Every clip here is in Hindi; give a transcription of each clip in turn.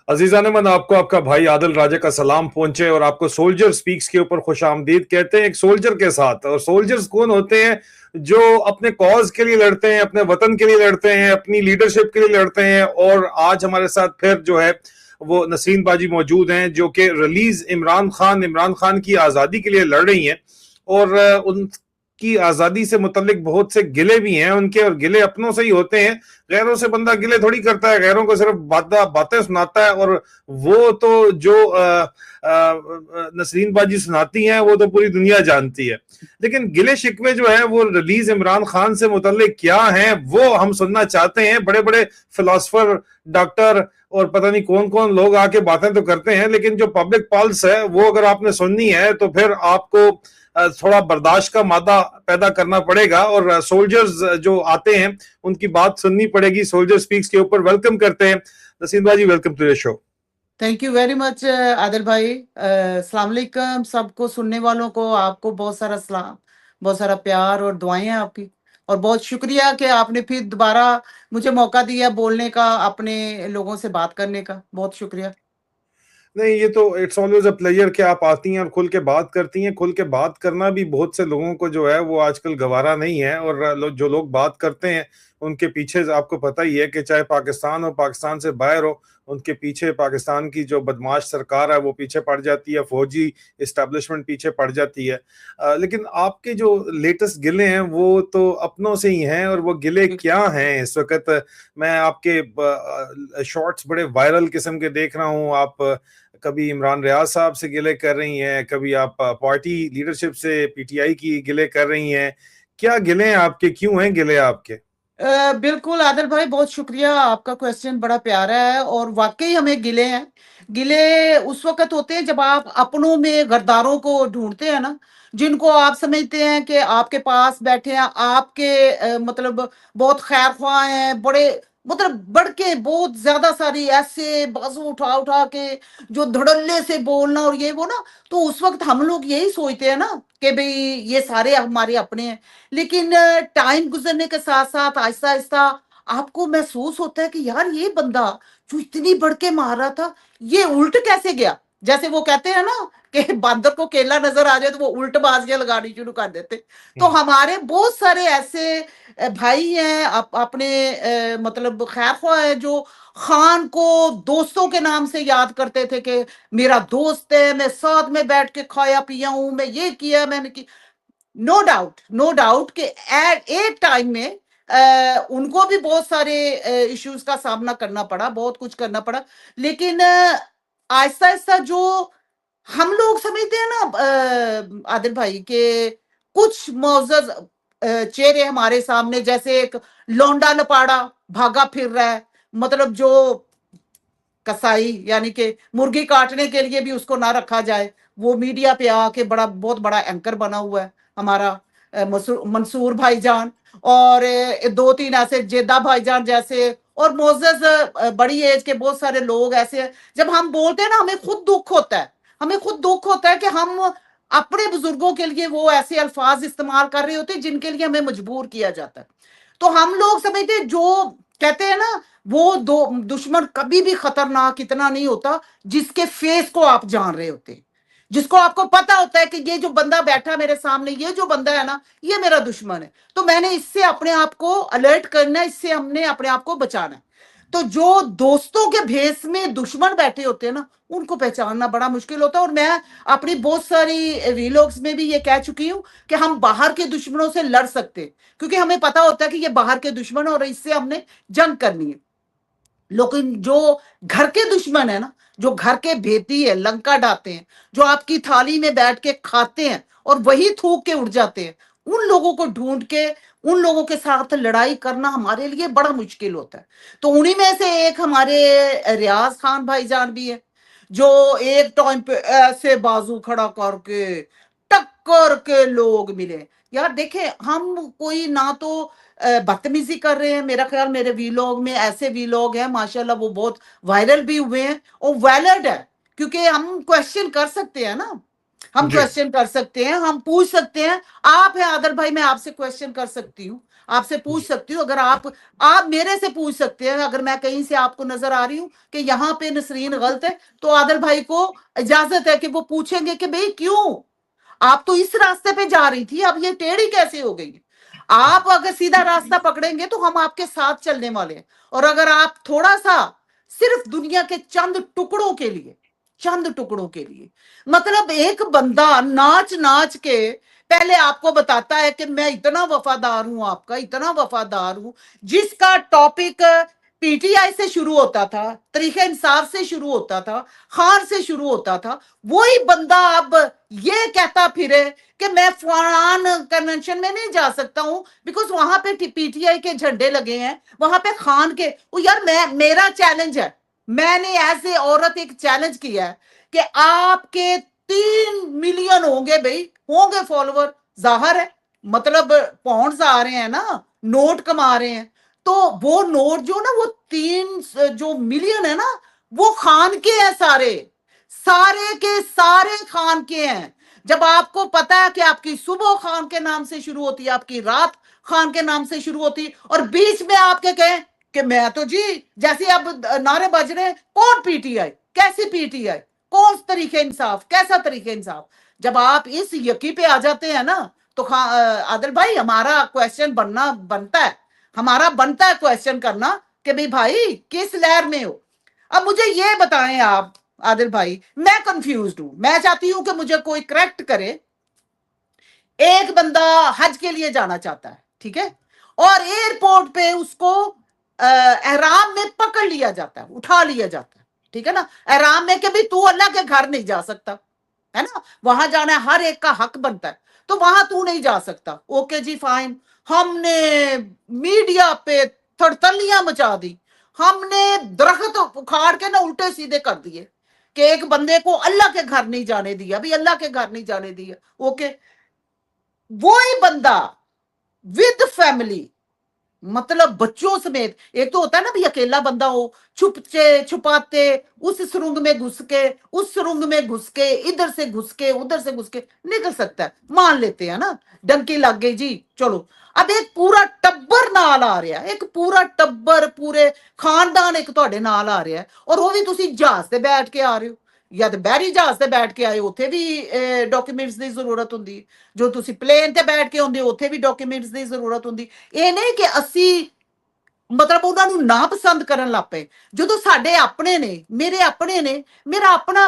अजीजान मन, आपको आपका भाई आदिल राजा का सलाम पहुंचे और आपको सोल्जर स्पीक्स के ऊपर खुश आमदीद कहते हैं। एक सोल्जर के साथ, और सोल्जर्स कौन होते हैं? जो अपने कॉज के लिए लड़ते हैं, अपने वतन के लिए लड़ते हैं, अपनी लीडरशिप के लिए लड़ते हैं। और आज हमारे साथ फिर जो है वो नसीन बाजी मौजूद हैं, जो कि रिलीज इमरान खान की आज़ादी के लिए लड़ रही हैं। और उनकी आज़ादी से मुतल्लिक बहुत से गिले भी हैं उनके, और गिले अपनों से ही होते हैं। गैरों से बंदा गिले थोड़ी करता है, गैरों को सिर्फ बातें सुनाता है। और वो तो जो नसरीन बाजी सुनाती हैं वो तो पूरी दुनिया जानती है। लेकिन गिले शिकवे जो है वो रिलीज इमरान खान से मुतल्लिक क्या हैं, वो हम सुनना चाहते हैं। बड़े बड़े फिलोसफर, डॉक्टर और पता नहीं कौन कौन लोग आके बातें तो करते हैं, लेकिन जो पब्लिक पल्स है वो अगर आपने सुननी है तो फिर आपको थोड़ा बर्दाश्त का मादा पैदा करना पड़ेगा। और सोल्जर्स जो आते हैं उनकी बात सुननी पड़ेगी। सोल्जर स्पीक्स के ऊपर वेलकम करते हैं Naseem baji, welcome to the show. Thank you very much Adil bhai. अस्सलाम वालेकुम सबको, सुनने वालों को, आपको बहुत सारा सलाम, बहुत सारा प्यार और दुआएं हैं आपकी। और बहुत शुक्रिया कि आपने फिर दोबारा मुझे मौका दिया बोलने का, अपने लोगों से बात करने का। बहुत शुक्रिया। नहीं, ये तो इट्स ऑलवेज अ प्लेजर कि आप आती हैं और खुल के बात करती हैं। खुल के बात करना भी बहुत से लोगों को जो है वो आजकल गवारा नहीं है। और जो लोग बात करते हैं उनके पीछे आपको पता ही है कि चाहे पाकिस्तान हो, पाकिस्तान से बाहर हो, उनके पीछे पाकिस्तान की जो बदमाश सरकार है वो पीछे पड़ जाती है, फौजी इस्टेब्लिशमेंट पीछे पड़ जाती है। लेकिन आपके जो लेटेस्ट गिले हैं वो तो अपनों से ही हैं। और वो गिले क्या हैं इस वक्त? मैं आपके शॉर्ट्स बड़े वायरल किस्म के देख रहा हूँ। आप कभी इमरान रियाज साहब से गिले कर रही हैं, कभी आप पार्टी लीडरशिप से, पीटीआई की गिले कर रही हैं। क्या गिले हैं आपके, क्यों हैं गिले आपके? बिल्कुल आदिल भाई, बहुत शुक्रिया। आपका क्वेश्चन बड़ा प्यारा है और वाकई हमें गिले हैं। गिले उस वक्त होते हैं जब आप अपनों में गद्दारों को ढूंढते हैं ना, जिनको आप समझते हैं कि आपके पास बैठे हैं, आपके मतलब बहुत खैर ख्वाह हैं, बड़े मतलब बढ़ के बहुत ज्यादा सारी ऐसे बाजू उठा उठा के जो धड़ल्ले से बोलना और ये वो ना। तो उस वक्त हम लोग यही सोचते हैं ना कि भाई ये सारे हमारे अपने हैं। लेकिन टाइम गुजरने के साथ साथ आहिस्ता आहिस्ता आपको महसूस होता है कि यार ये बंदा जो इतनी बढ़ के मार रहा था, ये उल्ट कैसे गया। जैसे वो कहते हैं ना कि बंदर को केला नजर आ जाए तो वो उल्ट बाजियां लगानी शुरू कर देते। तो हमारे बहुत सारे ऐसे भाई हैं, अपने मतलब खैर ख्वाह है, जो खान को दोस्तों के नाम से याद करते थे कि मेरा दोस्त है, मैं साथ में बैठ के खाया पिया हूं, मैं ये किया, मैंने की। नो डाउट, नो डाउट कि एट एक टाइम में उनको भी बहुत सारे इश्यूज का सामना करना पड़ा, बहुत कुछ करना पड़ा। लेकिन आहिस्ता आहिस्ता जो हम लोग समझते हैं ना आदिल भाई के कुछ मुअज़्ज़ज़ चेहरे हमारे सामने, जैसे एक लौंडा लपाड़ा भागा फिर रहा है, मतलब जो कसाई यानी कि मुर्गी काटने के लिए भी उसको ना रखा जाए, वो मीडिया पे आके बड़ा बहुत बड़ा एंकर बना हुआ है हमारा मंसूर भाईजान। और दो तीन ऐसे जेदा भाईजान जैसे और मोजस बड़ी एज के बहुत सारे लोग ऐसे हैं। जब हम बोलते हैं ना, हमें खुद दुख होता है, हमें खुद दुख होता है कि हम अपने बुजुर्गों के लिए वो ऐसे अल्फाज इस्तेमाल कर रहे होते हैं जिनके लिए हमें मजबूर किया जाता है। तो हम लोग समझते हैं, जो कहते हैं ना, वो दो दुश्मन कभी भी खतरनाक इतना नहीं होता जिसके फेस को आप जान रहे होते, जिसको आपको पता होता है कि ये जो बंदा बैठा मेरे सामने, ये जो बंदा है ना, ये मेरा दुश्मन है। तो मैंने इससे अपने आप को अलर्ट करना है, इससे हमने अपने आप को बचाना है। तो जो दोस्तों के भेस में दुश्मन बैठे होते हैं ना, उनको पहचानना बड़ा मुश्किल होता है। और मैं अपनी बहुत सारी वीलॉग्स में भी ये कह चुकी हूं कि हम बाहर के दुश्मनों से लड़ सकते हैं, क्योंकि हमें पता होता है कि ये बाहर के दुश्मन और इससे हमने जंग करनी है। लेकिन जो घर के दुश्मन है ना, जो घर के भेदी है, लंका ढाते हैं, जो आपकी थाली में बैठ के खाते हैं और वही थूक के उड़ जाते हैं, उन लोगों को ढूंढ के उन लोगों के साथ लड़ाई करना हमारे लिए बड़ा मुश्किल होता है। तो उन्हीं में से एक हमारे रियाज खान भाईजान भी है, जो एक टाइम पे ऐसे बाजू खड़ा करके टक्कर के लोग मिले। यार देखे, हम कोई ना तो बदतमीजी कर रहे हैं। मेरा ख्याल मेरे वीलॉग में ऐसे वीलॉग हैं माशाल्लाह, वो बहुत वायरल भी हुए हैं और वैलिड है, क्योंकि हम क्वेश्चन कर सकते हैं ना, हम क्वेश्चन कर सकते हैं, हम पूछ सकते हैं। आप है आदर भाई, मैं आपसे क्वेश्चन कर सकती हूँ, आपसे पूछ सकती हूँ, अगर आप मेरे से पूछ सकते हैं, अगर मैं कहीं से आपको नजर आ रही हूँ कि यहाँ पे नसरीन गलत है, तो आदिल भाई को इजाजत है कि वो पूछेंगे कि भाई क्यों, आप तो इस रास्ते पे जा रही थी, अब ये टेढ़ी कैसे हो गई। आप अगर सीधा रास्ता पकड़ेंगे तो हम आपके साथ चलने वाले हैं, और अगर आप थोड़ा सा सिर्फ दुनिया के चंद टुकड़ों के लिए, चंद टुकड़ों के लिए, मतलब एक बंदा नाच नाच के पहले आपको बताता है कि मैं इतना वफादार हूं आपका, इतना वफादार हूं, जिसका टॉपिक पीटीआई से शुरू होता था, तरीके इंसाफ से शुरू होता था, खान से शुरू होता था, वही बंदा अब ये कहता फिरे कि मैं फलान कन्वेंशन में नहीं जा सकता हूं बिकॉज वहां पे पीटीआई के झंडे लगे हैं, वहां पे खान के। वो यार, मैं, मेरा चैलेंज है, मैंने एज ए औरत एक चैलेंज किया है कि आपके 3 मिलियन होंगे भाई, होंगे फॉलोवर, जाहिर है, मतलब पॉन्ड्स आ रहे हैं ना, नोट कमा रहे हैं, तो वो नोट जो ना, वो 3 जो मिलियन है ना, वो खान के हैं, सारे सारे के सारे खान के हैं। जब आपको पता है कि आपकी सुबह खान के नाम से शुरू होती है, आपकी रात खान के नाम से शुरू होती है, और बीच में आपके कहें कि मैं तो जी, जैसे अब नारे बज रहे हैं, कौन पीटीआई, कैसी पीटीआई, कौन तरीके इंसाफ, कैसा तरीके इंसाफ। जब आप इस यकी पे आ जाते हैं ना, तो आदिल भाई, हमारा क्वेश्चन बनता है, हमारा बनता है क्वेश्चन करना कि भाई भाई किस लहर में हो। अब मुझे ये बताएं आप आदिल भाई, मैं कंफ्यूज हूं, मैं चाहती हूं कि मुझे कोई करेक्ट करे। एक बंदा हज के लिए जाना चाहता है, ठीक है, और एयरपोर्ट पे उसको एहराम में पकड़ लिया जाता है, उठा लिया जाता है, ठीक है ना, एहराम में कि भाई तू अल्लाह के घर नहीं जा सकता, है ना, वहां जाना हर एक का हक बनता है, तो वहां तू नहीं जा सकता। ओके जी, फाइन। हमने मीडिया पे थड़थलियां मचा दी, हमने दरख्त उखाड़ के ना उल्टे सीधे कर दिए कि एक बंदे को अल्लाह के घर नहीं जाने दिया, अभी अल्लाह के घर नहीं जाने दिया। ओके, वो ही बंदा विद फैमिली, मतलब बच्चों समेत, एक तो होता है ना भी अकेला बंदा हो, छुपचे छुपाते, उस सुरंग में घुस के, उस सुरंग में घुस के, इधर से घुस के, उधर से घुस के निकल सकता है, मान लेते हैं ना, डंकी लग गई जी, चलो। अब एक पूरा टब्बर नाल आ रहा है, एक पूरा टब्बर, पूरे खानदान एक ਤੁਹਾਡੇ नाल आ रहा है, और वो भी तुसी जहाज से बैठ के आ रहे हो, या तो बहरी जहाज से बैठ के आए, ਉੱਥੇ भी डॉक्यूमेंट्स की जरूरत होंगी, जो तुसी प्लेन ते बैठ के आਉਂਦੇ ਉੱਥੇ भी डॉक्यूमेंट्स की जरूरत होंगी। ਇਹ नहीं कि ਅਸੀਂ ਮਤਲਬ ਉਹਨਾਂ ਨੂੰ ਨਾ ਪਸੰਦ ਕਰਨ ਲੱਗ ਪਏ, ਜਦੋਂ ਸਾਡੇ ਆਪਣੇ ਨੇ, ਮੇਰੇ ਆਪਣੇ ਨੇ, ਮੇਰਾ ਆਪਣਾ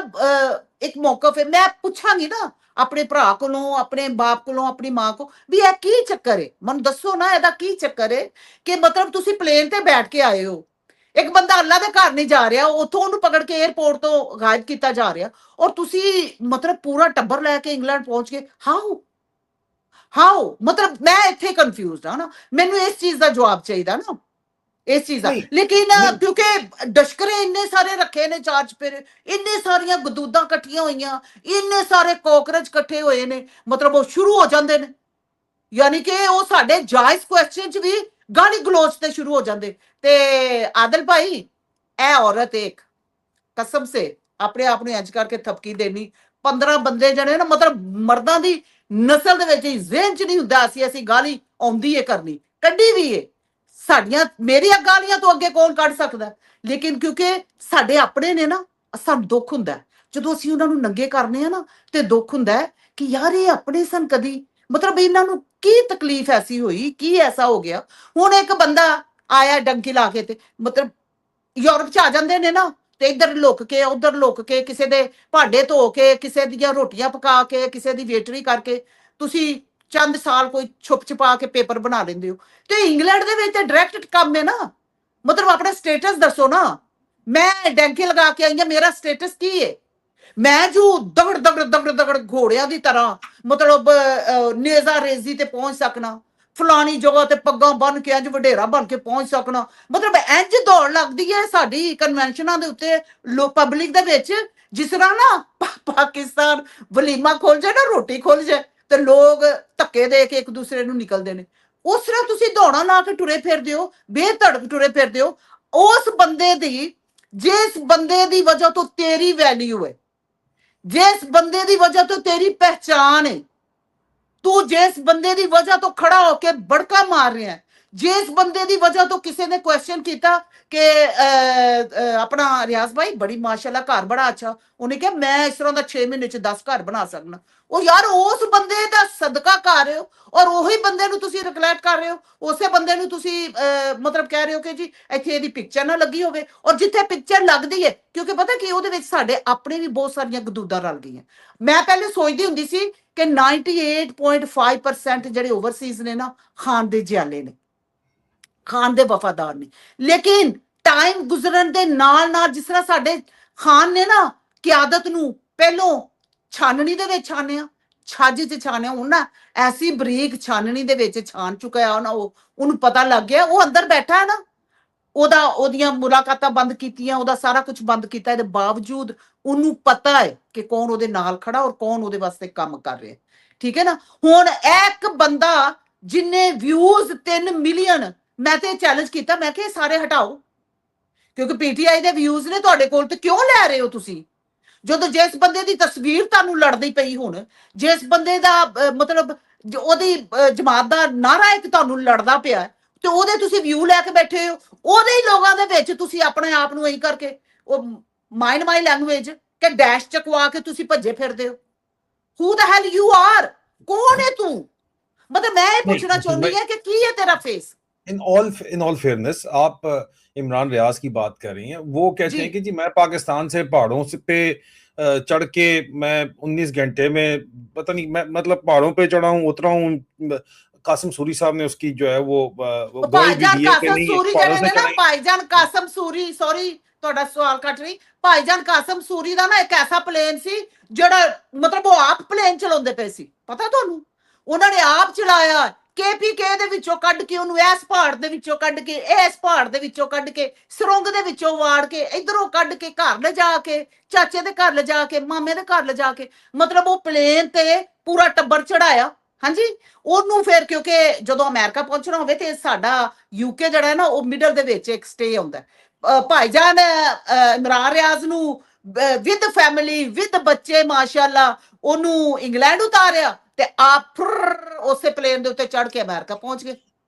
ਇੱਕ ਮੌਕਫ ਹੈ, ਮੈਂ ਪੁੱਛਾਂਗੀ ਨਾ ਆਪਣੇ ਭਰਾ ਕੋਲੋਂ, ਆਪਣੇ ਬਾਪ ਕੋਲੋਂ, ਆਪਣੀ ਮਾਂ ਕੋ ਵੀ ਇਹ ਕੀ ਚੱਕਰ ਹੈ, ਮੈਨੂੰ ਦੱਸੋ ਨਾ ਇਹਦਾ ਕੀ ਚੱਕਰ ਹੈ ਕਿ ਮਤਲਬ ਤੁਸੀਂ ਪਲੇਨ ਤੇ ਬੈਠ ਕੇ ਆਏ ਹੋ, ਇੱਕ ਬੰਦਾ ਅੱਲਾ ਦੇ ਘਰ ਨਹੀਂ ਜਾ ਰਿਹਾ, ਉੱਥੋਂ ਉਹਨੂੰ ਪਕੜ ਕੇ 에ਅਰਪੋਰਟ ਤੋਂ ਗਾਇਬ ਕੀਤਾ ਜਾ ਰਿਹਾ, ਔਰ ਤੁਸੀਂ ਮਤਲਬ ਪੂਰਾ ਟੱਬਰ ਲੈ ਕੇ ਇੰਗਲੈਂਡ ਪਹੁੰਚ ਗਏ। ਹਾਊ ਮਤਲਬ ਮੈਂ ਇੱਥੇ ਕਨਫਿਊਜ਼ਡ ਹਾਂ ਨਾ, ਮੈਨੂੰ ਇਸ ਚੀਜ਼ ਦਾ ਜਵਾਬ ਚਾਹੀਦਾ ਨਾ, इस चीज का। नहीं लेकिन नहीं क्योंकि डशकरे इन्ने सारे रखे ने चार चपेरे, इन्ने सारियां गदूदा कट्ठियां हुई, इन्ने सारे कॉकरोच कट्ठे हुए ने, मतलब वो शुरू हो जाते ने, यानी कि वो साडे जायज क्वेश्चन च भी गाली गलोच ते शुरू हो जाते। ते आदिल भाई, ए औरत एक कसम से अपने आप ਨੂੰ ਇੰਜ ਕਰਕੇ ਥਪਕੀ ਦੇਣੀ, 15 ਬੰਦੇ ਜਣੇ ना, मतलब मर्दां दी नस्ल ਦੇ ਵਿੱਚ ਜ਼ਿਹਨ ਚ ਨਹੀਂ ਹੁੰਦਾ ਅਸੀਂ ਗਾਲੀ ਆਉਂਦੀ ਏ ਕਰਨੀ, ਕੱਢੀ ਵੀ ਏ ਸਾਡੀਆਂ, ਮੇਰੀਆਂ ਗਾਲੀਆਂ ਤੋਂ ਅੱਗੇ ਕੌਣ ਕੱਢ ਸਕਦਾ। ਲੇਕਿਨ ਕਿਉਂਕਿ ਸਾਡੇ ਆਪਣੇ ਨੇ ਨਾ, ਸਾਨੂੰ ਦੁੱਖ ਹੁੰਦਾ ਜਦੋਂ ਅਸੀਂ ਉਹਨਾਂ ਨੂੰ ਨੰਗੇ ਕਰਨੇ ਆ ਨਾ, ਤੇ ਦੁੱਖ ਹੁੰਦਾ ਕਿ ਯਾਰ ਇਹ ਆਪਣੇ ਸਨ ਕਦੀ, ਮਤਲਬ ਇਹਨਾਂ ਨੂੰ ਕੀ ਤਕਲੀਫ ਐਸੀ ਹੋਈ, ਕੀ ਐਸਾ ਹੋ ਗਿਆ। ਹੁਣ ਇੱਕ ਬੰਦਾ ਆਇਆ ਡੰਕੀ ਲਾ ਕੇ, ਤੇ ਮਤਲਬ ਯੂਰਪ ਚ ਆ ਜਾਂਦੇ ਨੇ ਨਾ, ਤੇ ਇੱਧਰ ਲੁੱਕ ਕੇ, ਉੱਧਰ ਲੁੱਕ ਕੇ, ਕਿਸੇ ਦੇ ਭਾਂਡੇ ਧੋ ਕੇ, ਕਿਸੇ ਦੀਆਂ ਰੋਟੀਆਂ ਪਕਾ ਕੇ, ਕਿਸੇ ਦੀ ਵੇਟਰੀ ਕਰਕੇ ਤੁਸੀਂ ਚੰਦ ਸਾਲ ਕੋਈ ਛੁਪ ਛੁਪਾ ਕੇ ਪੇਪਰ ਬਣਾ ਲੈਂਦੇ ਹੋ। ਤੇ ਇੰਗਲੈਂਡ ਦੇ ਵਿੱਚ ਡਾਇਰੈਕਟ ਕੰਮ ਹੈ ਨਾ, ਮਤਲਬ ਆਪਣਾ ਸਟੇਟਸ ਦੱਸੋ ਨਾ, ਮੈਂ ਡੈਂਕੇ ਲਗਾ ਕੇ ਆਈ ਹਾਂ, ਮੇਰਾ ਸਟੇਟਸ ਕੀ ਹੈ, ਮੈਂ ਜੋ ਦਗੜ ਦਗੜ ਦਗੜ ਦਗੜ ਘੋੜਿਆਂ ਦੀ ਤਰ੍ਹਾਂ ਮਤਲਬ ਨੇਜ਼ਾ ਰੇਜ਼ੀ ਤੇ ਪਹੁੰਚ ਸਕਣਾ, ਫਲਾਣੀ ਜਗ੍ਹਾ ਤੇ ਪੱਗਾਂ ਬੰਨ ਕੇ ਇੰਜ ਵਡੇਰਾ ਬਣ ਕੇ ਪਹੁੰਚ ਸਕਣਾ, ਮਤਲਬ ਇੰਜ ਦੌੜ ਲੱਗਦੀ ਹੈ ਸਾਡੀ ਕਨਵੈਨਸ਼ਨਾਂ ਦੇ ਉੱਤੇ ਪਬਲਿਕ ਦੇ ਵਿੱਚ, ਜਿਸ ਤਰ੍ਹਾਂ ਨਾ ਪਾਕਿਸਤਾਨ ਵਲੀਮਾ ਖੋਲ ਜਾਏ ਨਾ, ਰੋਟੀ ਖੋਲ ਜਾਏ ਤੇ ਲੋਕ ਧੱਕੇ ਦੇ ਕੇ ਇੱਕ ਦੂਸਰੇ ਨੂੰ ਨਿਕਲਦੇ ਨੇ, ਉਸ ਤਰ੍ਹਾਂ ਤੁਸੀਂ ਦੌੜਾਂ ਲਾ ਕੇ ਟੁਰੇ ਫਿਰਦੇ ਹੋ, ਬੇਧੜਕ ਟੁਰੇ ਫਿਰਦੇ ਹੋ। ਉਸ ਬੰਦੇ ਦੀ, ਜਿਸ ਬੰਦੇ ਦੀ ਵਜ੍ਹਾ ਤੋਂ ਤੇਰੀ ਵੈਲਿਊ ਹੈ, जिस बंदे की वजह तो तेरी पहचान है, तू जिस बंदे की वजह तो खड़ा होके बड़का मार रहा है, जिस बंदे दी वजह तो किसी ने क्वेश्चन किया कि अपना रियाज भाई बड़ी माशाल्लाह घर बड़ा अच्छा, उन्हें कहा मैं इस तरह का 6 महीने च 10 घर बना सकना। ਉਹ ਯਾਰ ਉਸ ਬੰਦੇ ਦਾ ਸਦਕਾ ਕਰ ਰਹੇ ਹੋ ਔਰ ਉਹੀ ਬੰਦੇ ਨੂੰ ਤੁਸੀਂ ਰਿਕਲੈਕਟ ਕਰ ਰਹੇ ਹੋ, ਉਸੇ ਬੰਦੇ ਨੂੰ ਤੁਸੀਂ ਮਤਲਬ ਕਹਿ ਰਹੇ ਹੋ ਕਿ ਜੀ ਇੱਥੇ ਇਹਦੀ ਪਿਕਚਰ ਨਾ ਲੱਗੀ ਹੋਵੇ, ਔਰ ਜਿੱਥੇ ਪਿਕਚਰ ਲੱਗਦੀ ਹੈ, ਕਿਉਂਕਿ ਪਤਾ ਕੀ ਉਹਦੇ ਵਿੱਚ ਸਾਡੇ ਆਪਣੇ ਵੀ ਬਹੁਤ ਸਾਰੀਆਂ ਗਦੂਦਾਂ ਰਲ ਗਈਆਂ। ਮੈਂ ਪਹਿਲੇ ਸੋਚਦੀ ਹੁੰਦੀ ਸੀ ਕਿ 98.5% ਜਿਹੜੇ ਓਵਰਸੀਜ਼ ਨੇ ਨਾ ਖਾਨ ਦੇ ਜਿਆਲੇ ਨੇ, ਖਾਨ ਦੇ ਵਫਾਦਾਰ ਨੇ, ਲੇਕਿਨ ਟਾਈਮ ਗੁਜ਼ਰਨ ਦੇ ਨਾਲ ਨਾਲ ਜਿਸ ਤਰ੍ਹਾਂ ਸਾਡੇ ਖਾਨ ਨੇ ਨਾ ਕਿਆਦਤ ਨੂੰ ਪਹਿਲੋਂ ਛਾਨਣੀ ਦੇ ਵਿੱਚ ਛਾਨਿਆ, ਛੱਜ 'ਚ ਛਾਨਿਆ, ਹੁਣ ਨਾ ਐਸੀ ਬਰੀਕ ਛਾਨਣੀ ਦੇ ਵਿੱਚ ਛਾਨ ਚੁੱਕਿਆ ਨਾ, ਉਹਨੂੰ ਪਤਾ ਲੱਗ ਗਿਆ, ਉਹ ਅੰਦਰ ਬੈਠਾ ਹੈ ਨਾ, ਉਹਦੀਆਂ ਮੁਲਾਕਾਤਾਂ ਬੰਦ ਕੀਤੀਆਂ, ਉਹਦਾ ਸਾਰਾ ਕੁਝ ਬੰਦ ਕੀਤਾ, ਇਹਦੇ ਬਾਵਜੂਦ ਉਹਨੂੰ ਪਤਾ ਹੈ ਕਿ ਕੌਣ ਉਹਦੇ ਨਾਲ ਖੜਾ ਔਰ ਕੌਣ ਉਹਦੇ ਵਾਸਤੇ ਕੰਮ ਕਰ ਰਿਹਾ, ਠੀਕ ਹੈ ਨਾ। ਹੁਣ ਇੱਕ ਬੰਦਾ ਜਿੰਨੇ ਵਿਊਜ਼ 3 ਮਿਲੀਅਨ, ਮੈਂ ਤੇ ਚੈਲੰਜ ਕੀਤਾ, ਮੈਂ ਕਿਹਾ ਸਾਰੇ ਹਟਾਓ, ਕਿਉਂਕਿ ਪੀਟੀਆਈ ਦੇ ਵਿਊਜ਼ ਨੇ ਤੁਹਾਡੇ ਕੋਲ, ਤੇ ਕਿਉਂ ਲੈ ਰਹੇ ਹੋ ਤੁਸੀਂ? ਜਦੋਂ ਜਿਸ ਬੰਦੇ ਦੀ ਤਸਵੀਰ ਤੁਹਾਨੂੰ ਲੜਦੀ ਪਈ, ਹੁਣ ਜਿਸ ਬੰਦੇ ਦਾ ਮਤਲਬ ਉਹਦੀ ਜਮਾਤ ਦਾ ਨਾਰਾ ਇੱਕ ਤੁਹਾਨੂੰ ਲੜਦਾ ਪਿਆ, ਤੇ ਉਹਦੇ ਤੁਸੀਂ ਵਿਊ ਲੈ ਕੇ ਬੈਠੇ ਹੋ, ਉਹਦੇ ਹੀ ਲੋਕਾਂ ਦੇ ਵਿੱਚ ਤੁਸੀਂ ਆਪਣੇ ਆਪ ਨੂੰ ਇਹੀ ਕਰਕੇ ਉਹ ਮਾਈਂਡ ਮਾਈ ਲੈਂਗੁਏਜ ਕਿ ਡੈਸ਼ ਚਕਵਾ ਕੇ ਤੁਸੀਂ ਭੱਜੇ ਫਿਰਦੇ ਹੋ। ਹੂ ਦ ਹੈਲ ਯੂ ਆਰ, ਕੌਣ ਹੈ ਤੂੰ? मतलब मैं ये पूछना चाहूंगी है कि की है तेरा फेस। इन ऑल फेयरनेस, आप इमरान रियाज की बात कर रही हैं, वो कहते हैं कि जी मैं पाकिस्तान से पहाड़ों से पे चढ़ के मैं 19 घंटे में पता नहीं, मैं मतलब पहाड़ों पे चढ़ा हूँ उतरा हूँ। कासिम सूरी साहब ने उसकी जो है वो गोई भी दी है कि नहीं पहाड़ों से चढ़ाई। भाईजान कासिम सूरी, सॉरी ਤੁਹਾਡਾ ਸਵਾਲ ਕੱਟ ਰਹੀ, ਭਾਈਜਾਨ ਕਾਸਿਮ ਸੂਰੀ ਦਾ ਨਾ ਇੱਕ ਐਸਾ ਪਲੇਨ ਸੀ ਜਿਹੜਾ ਮਤਲਬ ਉਹ ਆਪ ਪਲੇਨ ਚਲਾਉਂਦੇ ਪਏ ਸੀ, ਪਤਾ ਤੁਹਾਨੂੰ? ਉਹਨਾਂ ਨੇ ਆਪ ਚਲਾਇਆ, KPK ਦੇ ਵਿੱਚੋਂ ਕੱਢ ਕੇ ਉਹਨੂੰ ਇਸ ਪਹਾੜ ਦੇ ਵਿੱਚੋਂ ਕੱਢ ਕੇ, ਇਸ ਪਹਾੜ ਦੇ ਵਿੱਚੋਂ ਕੱਢ ਕੇ, ਸੁਰੰਗ ਦੇ ਵਿੱਚੋਂ ਵਾੜ ਕੇ, ਇਧਰੋਂ ਕੱਢ ਕੇ ਘਰ ਲਿਜਾ ਕੇ, ਚਾਚੇ ਦੇ ਘਰ ਲਿਜਾ ਕੇ, ਮਾਮੇ ਦੇ ਘਰ ਲਿਜਾ ਕੇ, ਮਤਲਬ ਉਹ ਪਲੇਨ ਤੇ ਪੂਰਾ ਟੱਬਰ ਚੜਾਇਆ। ਹਾਂਜੀ, ਉਹਨੂੰ ਫਿਰ ਕਿਉਂਕਿ ਜਦੋਂ ਅਮਰੀਕਾ ਪਹੁੰਚਣਾ ਹੋਵੇ ਤੇ ਸਾਡਾ UK ਜਿਹੜਾ ਹੈ ਨਾ ਉਹ ਮਿਡਲ ਦੇ ਵਿੱਚ ਇੱਕ ਸਟੇ ਹੁੰਦਾ। ਭਾਈਜਾਨ ਇਮਰਾਨ ਰਿਆਜ਼ ਨੂੰ ਵਿਦ ਫੈਮਿਲੀ ਵਿਦ ਬੱਚੇ ਮਾਸ਼ਾਅੱਲਾ ਉਹਨੂੰ ਇੰਗਲੈਂਡ ਉਤਾਰਿਆ ਤੇ ਆਪ ਉਸੇ प्लेन ਦੇ ਉੱਤੇ ਚੜ ਕੇ ਅमेरिका पहुंच गए।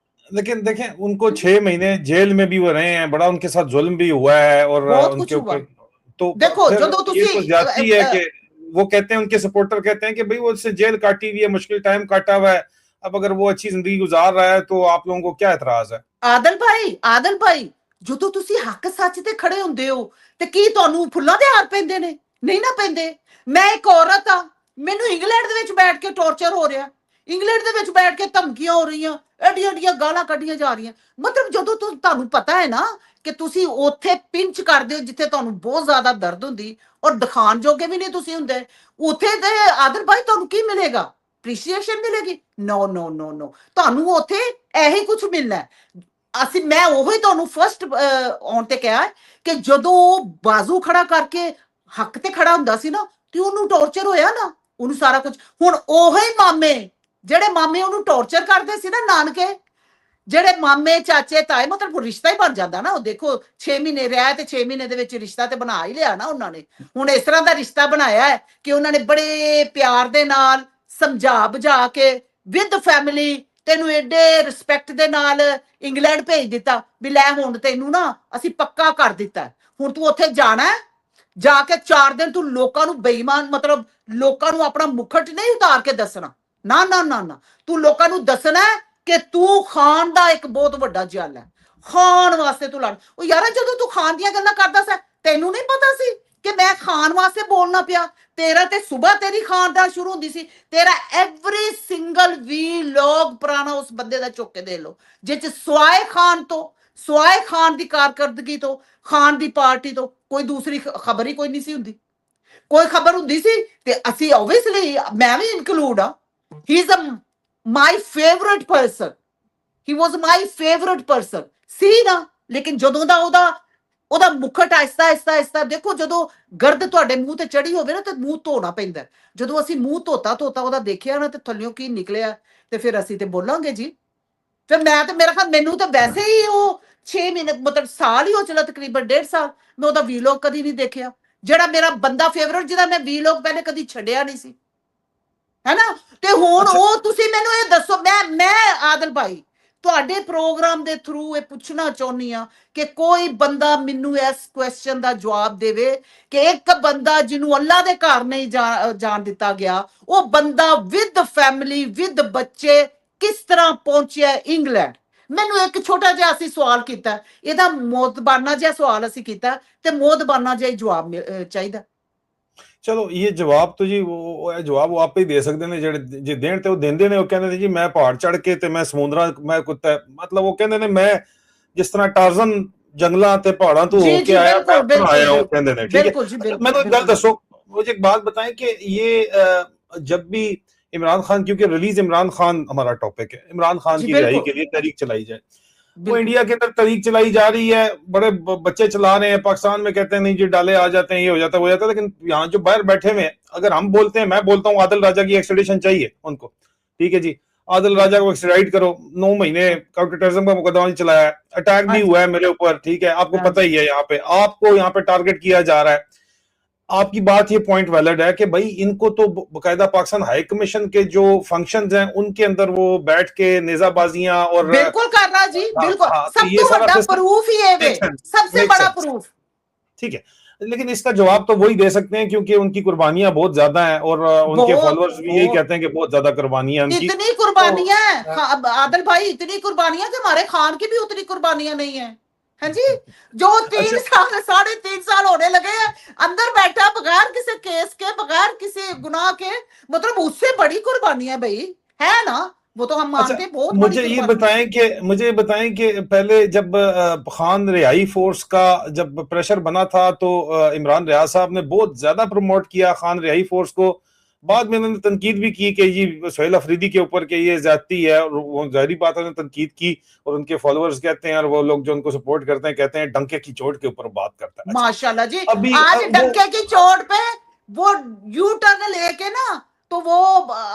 लेकिन देखें उनको 6 महीने जेल में भी वो रहे हैं, बड़ा उनके साथ जुल्म भी हुआ है और उनके ऊपर तो देखो जो ये तो ज्यादती है कि वो कहते हैं, उनके सपोर्टर कहते हैं कि भाई वो उससे जेल काटी हुई है, मुश्किल टाइम काटा हुआ है, अब अगर वो अच्छी जिंदगी गुजार रहा है तो आप लोगों को क्या एतराज है? आदल भाई ਜਦੋਂ ਤੁਸੀਂ ਹੱਕ ਸੱਚ ਤੇ ਖੜੇ ਹੁੰਦੇ ਹੋ ਤੇ ਕੀ ਤੁਹਾਨੂੰ ਫੁੱਲਾਂ ਦੇ ਹਾਰ ਪੈਂਦੇ ਨੇ? ਨਹੀਂ ਨਾ ਪੈਂਦੇ। ਮੈਂ ਇੱਕ ਔਰਤ ਆ, ਮੈਨੂੰ ਇੰਗਲੈਂਡ ਦੇ ਵਿੱਚ ਬੈਠ ਕੇ ਟੌਰਚਰ ਹੋ ਰਿਹਾ, ਇੰਗਲੈਂਡ ਦੇ ਵਿੱਚ ਬੈਠ ਕੇ ਧਮਕੀਆਂ ਹੋ ਰਹੀਆਂ, ਐਡੀਆਂ ਐਡੀਆਂ ਗਾਲਾਂ ਕੱਢੀਆਂ ਜਾ ਰਹੀਆਂ। ਮਤਲਬ ਜਦੋਂ ਤੁਹਾਨੂੰ ਪਤਾ ਹੈ ਨਾ ਕਿ ਤੁਸੀਂ ਉੱਥੇ ਪਿੰਚ ਕਰਦੇ ਹੋ ਜਿੱਥੇ ਤੁਹਾਨੂੰ ਬਹੁਤ ਜ਼ਿਆਦਾ ਦਰਦ ਹੁੰਦੀ ਔਰ ਦਿਖਾਣ ਜੋਗੇ ਵੀ ਨਹੀਂ ਤੁਸੀਂ ਹੁੰਦੇ, ਉੱਥੇ ਤੇ ਆਦਲ ਭਾਈ ਤੁਹਾਨੂੰ ਕੀ ਮਿਲੇਗਾ? ਅਪਰੀਸ਼ੀਏਸ਼ਨ ਮਿਲੇਗੀ? ਨੋ ਨੋ ਨੋ ਨੋ, ਤੁਹਾਨੂੰ ਉੱਥੇ ਇਹੀ ਕੁਝ ਮਿਲਣਾ। ਅਸੀਂ ਮੈਂ ਉਹੀ ਤੁਹਾਨੂੰ ਫਸਟ ਆਉਣ ਤੇ ਕਿਹਾ ਕਿ ਜਦੋਂ ਉਹ ਬਾਜ਼ੂ ਖੜਾ ਕਰਕੇ ਹੱਕ ਤੇ ਖੜਾ ਹੁੰਦਾ ਸੀ ਨਾ ਤੇ ਉਹਨੂੰ ਟੌਰਚਰ ਹੋਇਆ ਨਾ, ਉਹਨੂੰ ਸਾਰਾ ਕੁਝ। ਹੁਣ ਉਹੀ ਮਾਮੇ ਜਿਹੜੇ ਮਾਮੇ ਉਹਨੂੰ ਟੌਰਚਰ ਕਰਦੇ ਸੀ ਨਾ, ਨਾਨਕੇ ਜਿਹੜੇ ਮਾਮੇ ਚਾਚੇ ਤਾਏ, ਮਤਲਬ ਰਿਸ਼ਤਾ ਹੀ ਬਣ ਜਾਂਦਾ ਨਾ। ਉਹ ਦੇਖੋ 6 ਮਹੀਨੇ ਰਿਹਾ ਤੇ 6 ਮਹੀਨੇ ਦੇ ਵਿੱਚ ਰਿਸ਼ਤਾ ਤੇ ਬਣਾ ਹੀ ਲਿਆ ਨਾ ਉਹਨਾਂ ਨੇ। ਹੁਣ ਇਸ ਤਰ੍ਹਾਂ ਦਾ ਰਿਸ਼ਤਾ ਬਣਾਇਆ ਹੈ ਕਿ ਉਹਨਾਂ ਨੇ ਬੜੇ ਪਿਆਰ ਦੇ ਨਾਲ ਸਮਝਾ ਬੁਝਾ ਕੇ ਵਿਦ ਫੈਮਿਲੀ ਤੈਨੂੰ ਏਡੇ ਰਿਸਪੈਕਟ ਦੇ ਨਾਲ ਇੰਗਲੈਂਡ ਭੇਜ ਦਿੱਤਾ ਵੀ ਲੈ ਹੁਣ ਤੈਨੂੰ ਨਾ ਅਸੀਂ ਪੱਕਾ ਕਰ ਦਿੱਤਾ, ਹੁਣ ਤੂੰ ਉੱਥੇ ਜਾਣਾ, ਜਾ ਕੇ 4 ਦਿਨ ਤੂੰ ਲੋਕਾਂ ਨੂੰ ਬੇਈਮਾਨ ਮਤਲਬ ਲੋਕਾਂ ਨੂੰ ਆਪਣਾ ਮੁਖਟ ਨਹੀਂ ਉਤਾਰ ਕੇ ਦੱਸਣਾ, ਨਾ ਨਾ ਨਾ ਨਾ, ਤੂੰ ਲੋਕਾਂ ਨੂੰ ਦੱਸਣਾ ਕਿ ਤੂੰ ਖਾਨ ਦਾ ਇੱਕ ਬਹੁਤ ਵੱਡਾ ਜਲ ਹੈ, ਖਾਨ ਵਾਸਤੇ ਤੂੰ ਲੜ। ਉਹ ਯਾਰ ਜਦੋਂ ਤੂੰ ਖਾਨ ਦੀਆਂ ਗੱਲਾਂ ਕਰਦਾ ਸੀ ਤੈਨੂੰ ਨਹੀਂ ਪਤਾ ਸੀ ਕਿ ਮੈਂ ਖਾਨ ਵਾਸਤੇ ਬੋਲਣਾ ਪਿਆ? ਤੇਰਾ ਤੇ ਸਵੇਰ ਤੇਰੀ ਖਾਨਦਾਨ ਸ਼ੁਰੂ ਹੁੰਦੀ ਸੀ, ਤੇਰਾ ਐਵਰੀ ਸਿੰਗਲ ਵੀਲੋਗ ਪੁਰਾਣਾ ਉਸ ਬੰਦੇ ਦਾ ਚੁੱਕ ਕੇ ਦੇ ਲੋ, ਜਿਸ ਸਵਾਏ ਖਾਨ ਤੋਂ, ਸਵਾਏ ਖਾਨ ਦੀ ਕਾਰਕਰਦਗੀ ਤੋਂ, ਖਾਨ ਦੀ ਪਾਰਟੀ ਤੋਂ ਕੋਈ ਦੂਸਰੀ ਖਬਰ ਹੀ ਕੋਈ ਨਹੀਂ ਸੀ ਹੁੰਦੀ। ਕੋਈ ਖਬਰ ਹੁੰਦੀ ਸੀ ਤੇ ਅਸੀਂ ਆਬਵੀਅਸਲੀ ਮੈਂ ਵੀ ਇਨਕਲੂਡ ਆ, he is my favourite person, he was my favourite person ਸੀ ਨਾ। ਲੇਕਿਨ ਜਦੋਂ ਦਾ ਉਹਦਾ ਮੁਖਟ ਆਇਸਤਾ ਆਇਸਤਾ ਦੇਖੋ, ਜਦੋਂ ਗਰਦ ਤੁਹਾਡੇ ਮੂੰਹ ਤੇ ਚੜੀ ਹੋਵੇ ਨਾ ਤੇ ਮੂੰਹ ਧੋਣਾ ਪੈਂਦਾ। ਜਦੋਂ ਅਸੀਂ ਮੂੰਹ ਧੋਤਾ ਉਹਦਾ ਦੇਖਿਆ ਨਾ ਤੇ ਥੱਲਿਓਂ ਕੀ ਨਿਕਲਿਆ ਤੇ ਫਿਰ ਅਸੀਂ ਤੇ ਬੋਲਾਂਗੇ ਜੀ। ਫਿਰ ਮੈਂ ਤੇ ਮੇਰਾ ਖਿਆਲ ਮੈਨੂੰ ਤਾਂ ਵੈਸੇ ਹੀ ਉਹ 6 ਮਹੀਨੇ ਮਤਲਬ ਸਾਲ ਹੀ ਹੋ ਚਲਾ, ਤਕਰੀਬਨ 1.5 ਸਾਲ ਮੈਂ ਉਹਦਾ ਵੀਲੋਗ ਕਦੀ ਨਹੀਂ ਦੇਖਿਆ, ਜਿਹੜਾ ਮੇਰਾ ਬੰਦਾ ਫੇਵਰਿਟ ਜਿਹਦਾ ਮੈਂ ਵੀਲੋਗ ਪਹਿਲੇ ਕਦੀ ਛੱਡਿਆ ਨਹੀਂ ਸੀ, ਹੈ ਨਾ। ਤੇ ਹੁਣ ਉਹ ਤੁਸੀਂ ਮੈਨੂੰ ਇਹ ਦੱਸੋ, ਮੈਂ ਆਦਲ ਭਾਈ ਤੁਹਾਡੇ ਪ੍ਰੋਗਰਾਮ ਦੇ ਥਰੂ ਇਹ ਪੁੱਛਣਾ ਚਾਹੁੰਦੀ ਆ ਕਿ ਕੋਈ ਬੰਦਾ ਮੈਨੂੰ ਇਸ ਕੁਐਸਚਨ ਦਾ ਜਵਾਬ ਦੇਵੇ ਕਿ ਇੱਕ ਬੰਦਾ ਜਿਹਨੂੰ ਅੱਲਾ ਦੇ ਘਰ ਨਹੀਂ ਜਾਣ ਦਿੱਤਾ ਗਿਆ, ਉਹ ਬੰਦਾ ਵਿਦ ਫੈਮਿਲੀ ਵਿਦ ਬੱਚੇ ਕਿਸ ਤਰ੍ਹਾਂ ਪਹੁੰਚਿਆ ਇੰਗਲੈਂਡ। ਮੈਨੂੰ ਇੱਕ ਛੋਟਾ ਜਿਹਾ ਅਸੀਂ ਸਵਾਲ ਕੀਤਾ, ਇਹਦਾ ਮੌਤਬਾਨਾ ਜਿਹਾ ਸਵਾਲ ਅਸੀਂ ਕੀਤਾ ਤੇ ਮੌਤਬਾਨਾ ਜਿਹਾ ਜਵਾਬ ਚਾਹੀਦਾ। ਚਲੋ ਇਹ ਜਵਾਬ तो जी वो जवाब वो आपे ही दे सकते ने ਜਿਹੜੇ ਜੇ ਦੇਣ ਤੇ ਉਹ ਦਿੰਦੇ ਨੇ। ਉਹ ਕਹਿੰਦੇ ਨੇ ਜੀ ਮੈਂ ਪਹਾੜ ਚੜ ਕੇ ਤੇ ਮੈਂ ਸਮੁੰਦਰਾਂ ਮੈਂ ਕੁੱਤਾ ਮਤਲਬ ਉਹ ਕਹਿੰਦੇ ਨੇ ਮੈਂ ਜਿਸ ਤਰ੍ਹਾਂ ਟਾਰਜ਼ਨ ਜੰਗਲਾਂ ਤੇ पहाड़ों तो होके आया मैं आया हूं कहते ने। ठीक है, मैं तो एक गल दसो, मुझे एक बात बताएं कि ये जब भी इमरान खान, क्योंकि रिलीज इमरान खान हमारा टॉपिक है, इमरान खान की रिहाई के लिए तहरीक चलाई जाए, वो इंडिया के अंदर तहरीक चलाई जा रही है, बड़े बच्चे चला रहे हैं, पाकिस्तान में कहते हैं नहीं जी डाले आ जाते हैं, ये हो जाता है वो जाता है, लेकिन यहाँ जो बाहर बैठे हुए हैं, अगर हम बोलते हैं, मैं बोलता हूँ आदिल राजा की एक्सट्रेडिशन चाहिए उनको, ठीक है जी, आदिल राजा को एक्सट्राडिट करो, 9 महीने काउंटर टेररिज्म का मुकदमा चलाया है, अटैक भी हुआ है मेरे ऊपर, ठीक है, आपको पता ही है, यहाँ पे आपको यहाँ पे टारगेट किया जा रहा है। आपकी बात ये पॉइंट वैलिड है कि भाई इनको तो बकायदा पाकिस्तान हाई कमीशन के जो फंक्शंस हैं उनके अंदर वो बैठ के नेजाबाजियां और बिल्कुल कर रहा जी, बिल्कुल सबसे बड़ा प्रूफ ही है, सबसे बड़ा प्रूफ। ठीक है, लेकिन इसका जवाब तो वही दे सकते हैं क्योंकि उनकी कुर्बानियां बहुत ज्यादा हैं और उनके फॉलोअर्स भी यही कहते हैं कि बहुत ज्यादा कुर्बानियां उनकी। इतनी कुर्बानियां हैं आदिल भाई, इतनी कुर्बानियां कि हमारे खान की भी उतनी कुर्बानियां नहीं है। हाँ जी, जो 3 साल 3.5 साल होने लगे हैं अंदर बैठा बगैर किसी केस के, बगैर किसी गुनाह के, मतलब उससे बड़ी कुर्बानियां भाई है ना, वो तो हम मानते हैं बहुत। मुझे ये बताएं कि पहले जब खान रिहाई फोर्स का जब प्रेशर बना था तो इमरान रियाज साहब ने बहुत ज्यादा प्रमोट किया खान रिहाई फोर्स को, बाद में उन्होंने तनकीद भी की कि जी सुहेल अफरीदी के ऊपर कि ये ज्यादती है, और वो जाहिर बात है उन्होंने तनकीद की, और उनके फॉलोअर्स कहते हैं और वो लोग जो उनको सपोर्ट करते हैं कहते हैं डंके की चोट के ऊपर बात करता है। माशाल्लाह जी, अभी आज डंके की चोट पे वो यू टर्न लेके ना, तो वो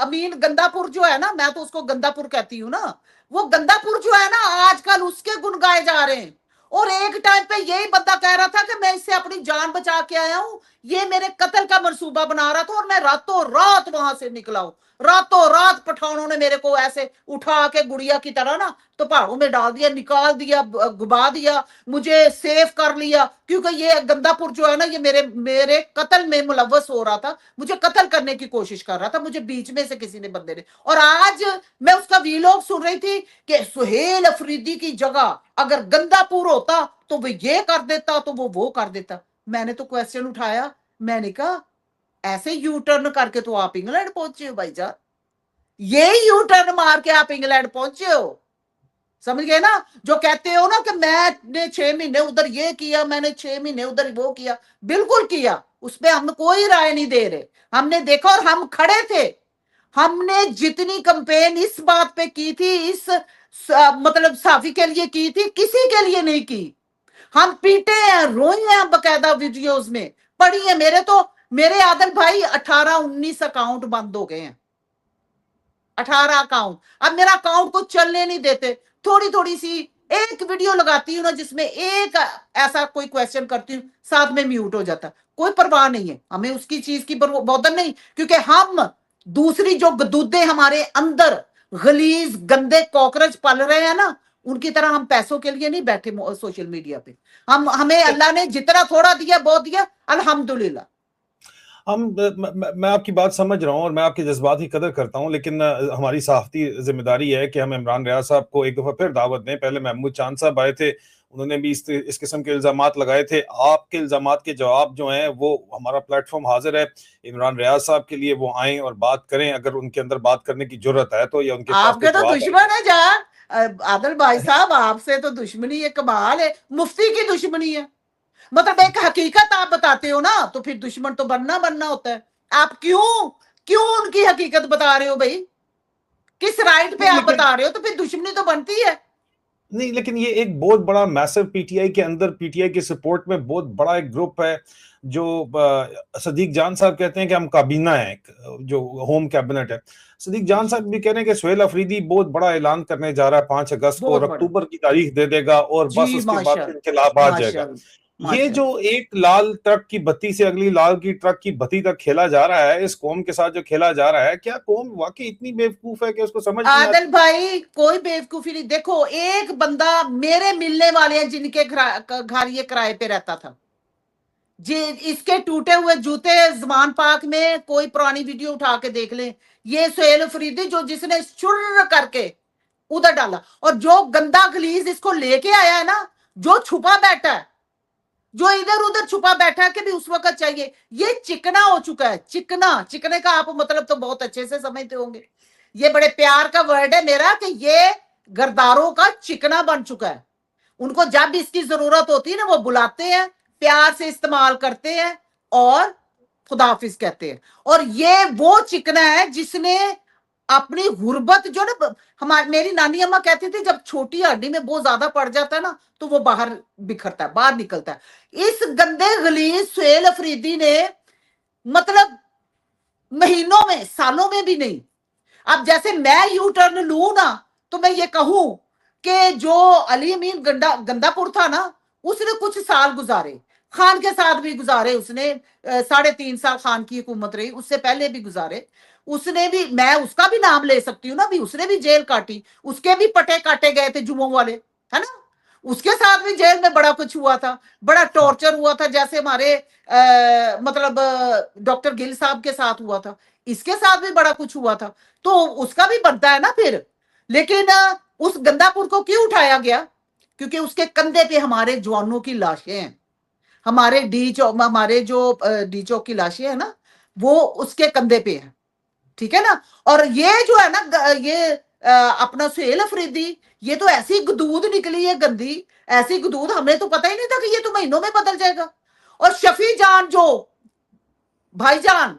अमीन गंदापुर जो है ना, मैं तो उसको गंदापुर कहती हूँ ना, वो गंदापुर जो है ना आजकल उसके गुण गाए जा रहे हैं। और एक टाइम पे यही बंदा कह रहा था कि मैं इससे अपनी जान बचा के आया हूं, ये मेरे कत्ल का मंसूबा बना रहा था और मैं रातों रात वहां से निकला हूं। रातों रात पठानों ने मेरे को ऐसे उठा के गुड़िया की तरह ना तो पहाड़ों में डाल दिया, निकाल दिया, गुबा दिया, मुझे सेफ कर लिया, क्योंकि ये गंदापुर जो है ना ये मेरे कत्ल में मुलव्वस हो रहा था, मुझे कत्ल करने की कोशिश कर रहा था, मुझे बीच में से किसी ने बंदे ने। और आज मैं उसका वीलॉग सुन रही थी कि सुहेल अफरीदी की जगह अगर गंदापुर होता तो वो ये कर देता, तो वो कर देता। मैंने तो क्वेश्चन उठाया, मैंने कहा ऐसे यू टर्न करके तो आप इंग्लैंड पहुंचे हो भाईजान, ये यू टर्न मार के आप इंग्लैंड पहुंचे हो, समझ गए ना। जो कहते हो ना कि मैंने 6 महीने उधर ये किया, मैंने 6 महीने उधर वो किया, बिल्कुल किया, उसपे हम कोई राय नहीं दे रहे, हमने देखा और हम खड़े थे। हमने जितनी कंपेन इस बात पे की थी, इस मतलब साफी के लिए की थी, किसी के लिए नहीं की। हम पीटे हैं, रोए हैं, बकायदा वीडियोस में पड़ी है। मेरे आदिल भाई 18-19 अकाउंट बंद हो गए हैं, 18 अकाउंट। अब मेरा अकाउंट को चलने नहीं देते, थोड़ी थोड़ी सी एक वीडियो लगाती हूँ ना जिसमें एक ऐसा कोई क्वेश्चन करती हूँ, साथ में म्यूट हो जाता, कोई परवाह नहीं है हमें उसकी चीज की बौद्धन नहीं, क्योंकि हम दूसरी जो गदूदे हमारे अंदर गलीज गंदे कॉकरोच पल रहे हैं ना, उनकी तरह हम पैसों के लिए नहीं बैठे सोशल मीडिया पे। हमें अल्लाह ने जितना थोड़ा दिया बहुत दिया, अल्हम्दुलिल्लाह। मैं आपकी बात समझ रहा हूँ और मैं आपके जज्बात की कदर करता हूँ, लेकिन हमारी सहाफ़ती जिम्मेदारी है कि हम इमरान रियाज साहब को एक दफ़ा फिर दावत दें। पहले महमूद चांद साहब आए थे, उन्होंने भी इस किस्म के इल्ज़ामात लगाए थे। आपके इल्ज़ामात के जवाब जो हैं वो हमारा प्लेटफॉर्म हाजिर है, इमरान रियाज साहब के लिए वो आएँ और बात करें, अगर उनके अंदर बात करने की जरूरत है तो, या उनके आपके तो दुश्मन है जान आदिल भाई साहब, आपसे तो दुश्मनी है, कमाल है, मुफ्ती की दुश्मनी है। मतलब एक हकीकत आप बताते हो ना तो फिर दुश्मन तो बनना होता है। आप क्यों उनकी हकीकत बता रहे हो भाई, किस राइट पे आप बता रहे हो, तो फिर दुश्मनी तो बनती है। नहीं, लेकिन ये एक बहुत बड़ा मैसिव पीटीआई के अंदर, पीटीआई के सपोर्ट में बहुत बड़ा एक ग्रुप है जो सदीक जान साहब कहते हैं कि हम काबीना है, जो होम कैबिनेट है। सदीक जान साहब भी कह रहे हैं कि सुहेल अफरीदी बहुत बड़ा ऐलान करने जा रहा है 5 अगस्त को, और अक्टूबर की तारीख दे देगा और बस उसके बाद इनकलाब आ जाएगा। ये जो एक लाल ट्रक की बत्ती से अगली लाल की ट्रक की बत्ती तक खेला जा रहा है, इस कौम के साथ जो खेला जा रहा है, क्या कौम वाकई इतनी बेवकूफ है कि उसको समझ नहीं आदिल आती? भाई कोई बेवकूफी नहीं। देखो एक बंदा मेरे मिलने वाले हैं जिनके घर ये किराए पे रहता था जी, इसके टूटे हुए जूते जमान पाक में कोई पुरानी वीडियो उठा के देख ले। ये सुहेल अफरीदी जो जिसने शुर करके उधर डाला, और जो गंदा गलीज इसको लेके आया है ना, जो छुपा बैठा है, जो इधर उधर छुपा बैठा है कि भी उस वक्त चाहिए, ये चिकना हो चुका है। चिकना, चिकने का आप मतलब तो बहुत अच्छे से समझते होंगे। ये बड़े प्यार का वर्ड है मेरा कि ये गरदारों का चिकना बन चुका है। उनको जब इसकी जरूरत होती है ना, वो बुलाते हैं, प्यार से इस्तेमाल करते हैं और खुदाफिज कहते हैं। और ये वो चिकना है जिसने अपनी गुर्बत जो ना, हमारी मेरी नानी अम्मा कहती थी जब छोटी हड्डी में बहुत ज्यादा पड़ जाता है ना तो वो बाहर बिखरता है, बाहर निकलता है। इस गंदे गलीज सुहेल अफरीदी ने मतलब महीनों में, सालों में भी नहीं। अब जैसे मैं यू टर्न लू ना तो मैं ये कहूं कि जो अली अमीन गंदापुर था ना, उसने कुछ साल गुजारे, खान के साथ भी गुजारे उसने, 3.5 साल खान की हुकूमत रही, उससे पहले भी गुजारे। उसने भी, मैं उसका भी नाम ले सकती हूँ ना, भी उसने भी जेल काटी, उसके भी पटे काटे गए थे जुमों वाले, है ना। उसके साथ भी जेल में बड़ा कुछ हुआ था, बड़ा टॉर्चर हुआ था, जैसे हमारे मतलब डॉक्टर गिल साहब के साथ हुआ था, इसके साथ भी बड़ा कुछ हुआ था। तो उसका भी बनता है ना फिर। लेकिन उस गंदापुर को क्यों उठाया गया? क्योंकि उसके कंधे पे हमारे जवानों की लाशें हैं, हमारे हमारे जो डी चौक की लाशें हैं ना, वो उसके कंधे पे है, ठीक है ना। और ये जो है ना, ये अपना सुहेल अफरीदी, ये तो ऐसी गदूद निकली है गंदी, ऐसी गदूद, हमें तो पता ही नहीं था कि ये तो महीनों में बदल जाएगा। और शफी जान जो भाईजान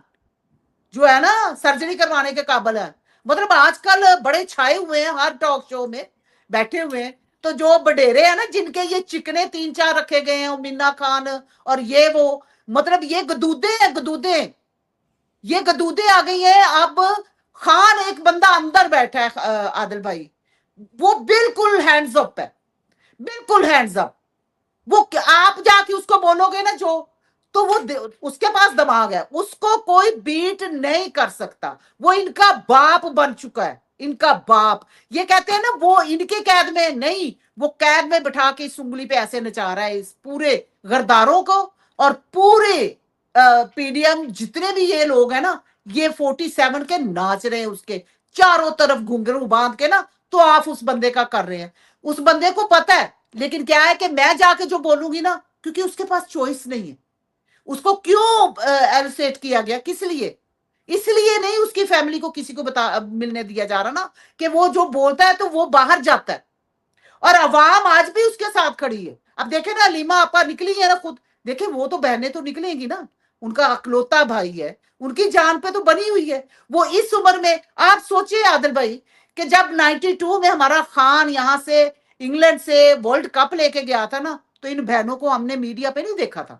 जो है ना, सर्जरी करवाने के काबिल है, मतलब आजकल बड़े छाए हुए हैं, हर टॉक शो में बैठे हुए हैं। तो जो बडेरे हैं ना, जिनके ये चिकने 3-4 रखे गए हैं, मीना खान और ये वो, मतलब ये गदूदे हैं, गदूदे, ये गदूदे आ गई है। अब खान एक बंदा अंदर बैठा है आदिल भाई, वो बिल्कुल हैंड्स अप है, बिल्कुल हैंड्स अप। वो आप जाके उसको बोलोगे ना जो, तो वो उसके पास दिमाग है, उसको कोई बीट नहीं कर सकता। वो इनका बाप बन चुका है, इनका बाप। ये कहते हैं ना, वो इनके कैद में नहीं, वो कैद में बिठा के इस उंगली पे ऐसे नचा रहा है इस पूरे गरदारों को। और पूरे पीडीएम जितने भी ये लोग हैं ना, ये 47 के नाच रहे हैं उसके चारों तरफ घुंघरू बांध के ना। तो आप उस बंदे का कर रहे हैं, उस बंदे को पता है। लेकिन क्या है कि मैं जाके जो बोलूंगी ना, क्योंकि उसके पास चॉइस नहीं है। उसको क्यों एलिसिट किया गया, किस लिए? इसलिए नहीं उसकी फैमिली को किसी को बता मिलने दिया जा रहा ना, कि वो जो बोलता है तो वो बाहर जाता है। और अवाम आज भी उसके साथ खड़ी है। अब देखे ना, लीमा आपा निकली है ना खुद, देखे वो तो बहनें तो निकलेंगी ना, उनका अकलौता भाई है, उनकी जान पे तो बनी हुई है। वो इस उम्र में, आप सोचिए आदिल भाई, कि जब 92 में हमारा खान यहां से इंग्लैंड से वर्ल्ड कप लेके गया था ना, तो इन बहनों को हमने मीडिया पे नहीं देखा था।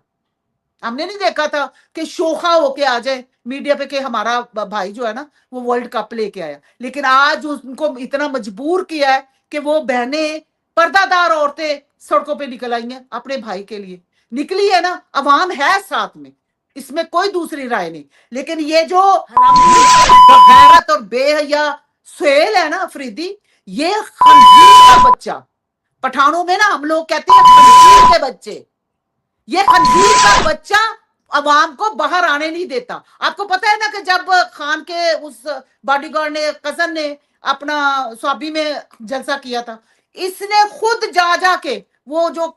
हमने नहीं देखा था कि शोखा होके आ जाए मीडिया पे कि हमारा भाई जो है ना वो वर्ल्ड कप लेके आया। लेकिन आज उनको इतना मजबूर किया है कि वो बहनें, पर्दादार औरतें सड़कों पे निकल आई हैं अपने भाई के लिए। निकली है ना, अवाम है साथ में, इसमें कोई दूसरी राय नहीं। लेकिन ये जो बगैरत और बेहया सुहेल है ना अफरीदी, ये खंजीर का बच्चा, पठानों में ना हम लोग कहते हैं खंजीर के बच्चे, ये खंजीर का बच्चा अवाम को बाहर आने नहीं देता। आपको पता है ना कि जब खान के उस बॉडीगार्ड ने, कजन ने अपना स्वाबी में जलसा किया था, इसने खुद जा जाके, वो जो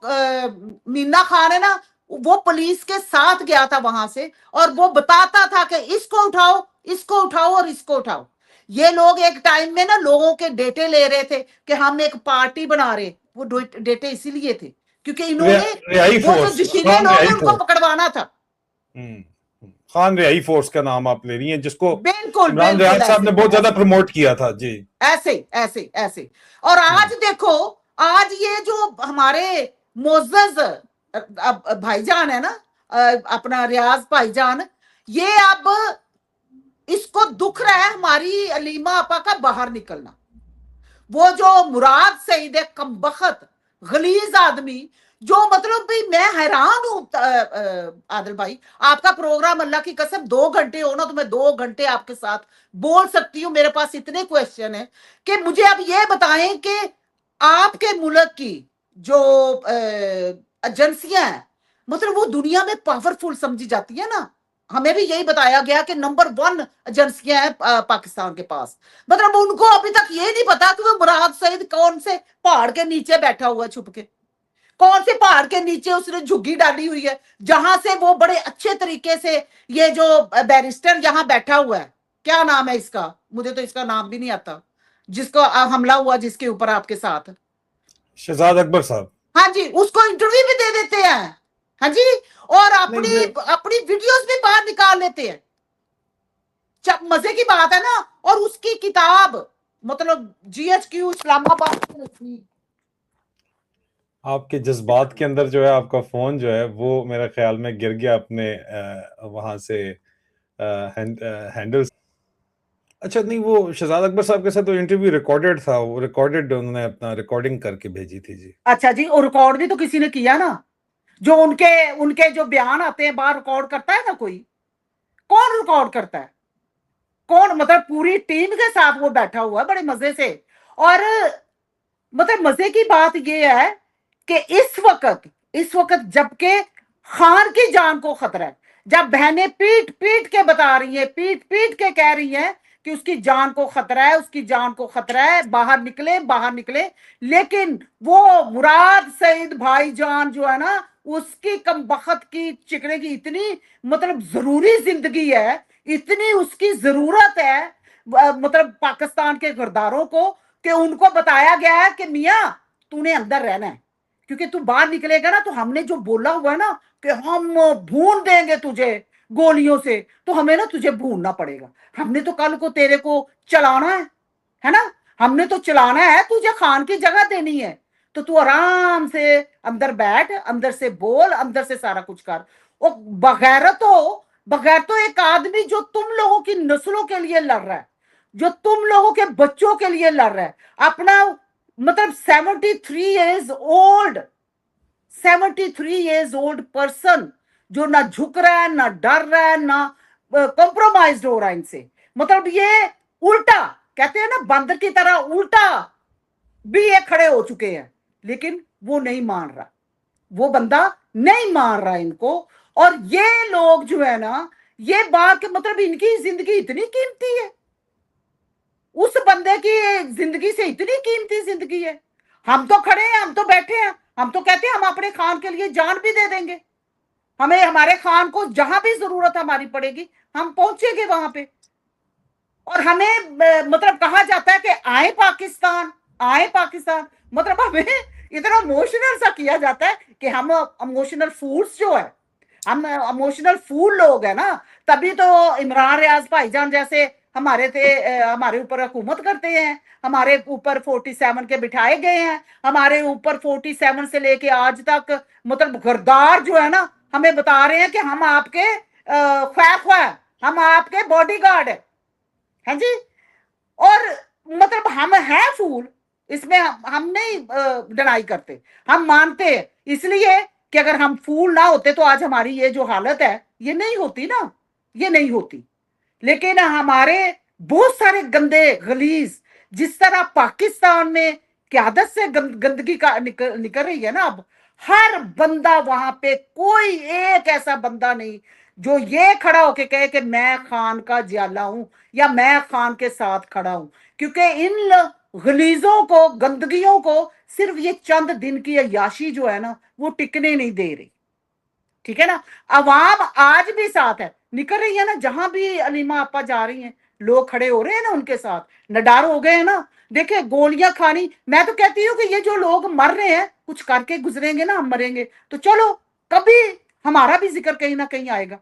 मीना खान है ना, वो पुलिस के साथ गया था वहां से, और वो बताता था कि इसको उठाओ, इसको उठाओ और इसको उठाओ। ये लोग एक टाइम में ना लोगों के डेटे ले रहे थे कि हम एक पार्टी बना रहे, वो डेटे इसीलिए थे क्योंकि इन्होंने रिहाई वो जो फोर्स, जशीले खान लोग रिहाई हैं उनको फोर्स। पकड़वाना था। खान रिहाई फोर्स का नाम आप ले रही हैं, जिसको बिल्कुल इमरान बिल्कुल रियाज साहब ने ऐसे बहुत ज्यादा ऐसे प्रमोट किया था जी। ऐसे ऐसे ऐसे। और आज देखो, आज ये जो हमारे मोअज़्ज़ज़ भाईजान है ना, अपना रियाज भाईजान, ये अब इसको दुख रहा है हमारी अलीमा आपा का बाहर निकलना। वो जो मुराद सईद है, कमबख्त गलीज आदमी, जो मतलब भाई मैं हैरान हूं आदिल भाई, आपका प्रोग्राम अल्लाह की कसम 2 घंटे हो ना तो मैं 2 घंटे आपके साथ बोल सकती हूँ। मेरे पास इतने क्वेश्चन है कि मुझे आप ये बताएं कि आपके मुल्क की जो एजेंसियां हैं, मतलब वो दुनिया में पावरफुल समझी जाती है ना। हमें भी यही बताया गया कि नंबर 1 एजेंसियां हैं पाकिस्तान के पास। मतलब उनको अभी तक ये नहीं पता कि वो मुराद सईद कौन से पहाड़ के नीचे बैठा हुआ है छुप के, कौन से पहाड़ के नीचे उसने झुग्गी डाली हुई है, जहां से वो बड़े अच्छे तरीके से, ये जो बैरिस्टर यहाँ बैठा हुआ है, क्या नाम है इसका, मुझे तो इसका नाम भी नहीं आता, जिसको हमला हुआ जिसके ऊपर आपके साथ। शहजाद अकबर साहब। हाँ जी, उसको इंटरव्यू भी दे देते हैं। हाँ जी, और नहीं अपनी ये अपनी वीडियोस भी बाहर निकाल लेते हैं। मजे की बात है ना। और उसकी किताब, मतलब GHQ इस्लामाबाद, आपके जज्बात के अंदर जो है आपका फोन जो है वो मेरे ख्याल में गिर गया अपने वहां से हैंडल। अच्छा, नहीं वो शहजाद अकबर साहब के साथ तो इंटरव्यू रिकॉर्डेड था, वो रिकॉर्डेड उन्होंने अपना रिकॉर्डिंग करके भेजी थी जी। अच्छा जी, और रिकॉर्ड भी तो किसी ने किया ना। जो उनके उनके जो बयान आते हैं बाहर, रिकॉर्ड करता है ना कोई? कौन रिकॉर्ड करता है? कौन? मतलब पूरी टीम के साथ वो बैठा हुआ है बड़े मजे से। और मतलब मजे की बात ये है कि इस वक्त जबकि खान की जान को खतरा है, जब बहनें पीट पीट के बता रही हैं, पीट पीट के कह रही हैं कि उसकी जान को खतरा है, उसकी जान को खतरा है, बाहर निकले बाहर निकले, लेकिन वो मुराद सईद भाईजान जो है ना, उसकी कम बखत की चिकने की इतनी मतलब जरूरी जिंदगी है, इतनी उसकी जरूरत है मतलब पाकिस्तान के किरदारों को, कि उनको बताया गया है कि मियां तूने अंदर रहना है, क्योंकि तू बाहर निकलेगा ना तो हमने जो बोला हुआ है ना कि हम भून देंगे तुझे गोलियों से, तो हमें ना तुझे भूनना पड़ेगा। हमने तो कल को तेरे को चलाना है ना, हमने तो चलाना है, तुझे खान की जगह देनी है, तो तू आराम से अंदर बैठ, अंदर से बोल, अंदर से सारा कुछ कर। और बगैर तो एक आदमी जो तुम लोगों की नस्लों के लिए लड़ रहा है, जो तुम लोगों के बच्चों के लिए लड़ रहा है, अपना मतलब 73 ईयर्स ओल्ड पर्सन, जो ना झुक रहा है, ना डर रहा है, ना कॉम्प्रोमाइज हो रहा है इनसे। मतलब ये उल्टा, कहते हैं ना बंदर की तरह उल्टा भी ये खड़े हो चुके हैं, लेकिन वो नहीं मान रहा, वो बंदा नहीं मान रहा इनको। और ये लोग जो है ना, ये बात के मतलब इनकी जिंदगी इतनी कीमती है, उस बंदे की जिंदगी से इतनी कीमती जिंदगी है। हम तो खड़े हैं, हम तो बैठे हैं, हम तो कहते हैं हम अपने खान के लिए जान भी दे देंगे, हमें हमारे खान को जहां भी जरूरत हमारी पड़ेगी हम पहुंचेंगे वहां पे। और हमें मतलब कहा जाता है कि आए पाकिस्तान, आए पाकिस्तान, मतलब हमें इतना इमोशनल सा किया जाता है कि हम इमोशनल फूल्स जो है, हम इमोशनल फूल लोग है ना। तभी तो इमरान रियाज भाईजान जैसे हमारे थे, हमारे ऊपर हुकूमत करते हैं, हमारे ऊपर 47 के बिठाए गए हैं, हमारे ऊपर 47 से लेके आज तक मतलब गरदार जो है ना, हमें बता रहे हैं कि हम आपके ख्वाह है, हम आपके बॉडीगार्ड है जी। और मतलब हम हैं फूल, इसमें हम नहीं डिनाई करते, हम मानते हैं, इसलिए कि अगर हम फूल ना होते तो आज हमारी ये जो हालत है ये नहीं होती ना, ये नहीं होती। लेकिन हमारे बहुत सारे गंदे गलीज, जिस तरह पाकिस्तान में क्यादत से गंदगी का निकल रही है ना अब, हर बंदा वहां पे, कोई एक ऐसा बंदा नहीं जो ये खड़ा होके कहे कि मैं खान का जियाला हूं या मैं खान के साथ खड़ा हूं, क्योंकि इन गलीजों को, गंदगियों को सिर्फ ये चंद दिन की अयाशी जो है ना वो टिकने नहीं दे रही। ठीक है ना, अवाम आज भी साथ है, निकल रही है ना, जहां भी अलीमा आपा जा रही हैं लोग खड़े हो रहे हैं ना उनके साथ, नडार हो गए हैं ना। देखिए गोलियां खानी, मैं तो कहती हूँ कि ये जो लोग मर रहे हैं कुछ करके गुजरेंगे ना, हम मरेंगे तो चलो कभी हमारा भी जिक्र कहीं ना कहीं आएगा,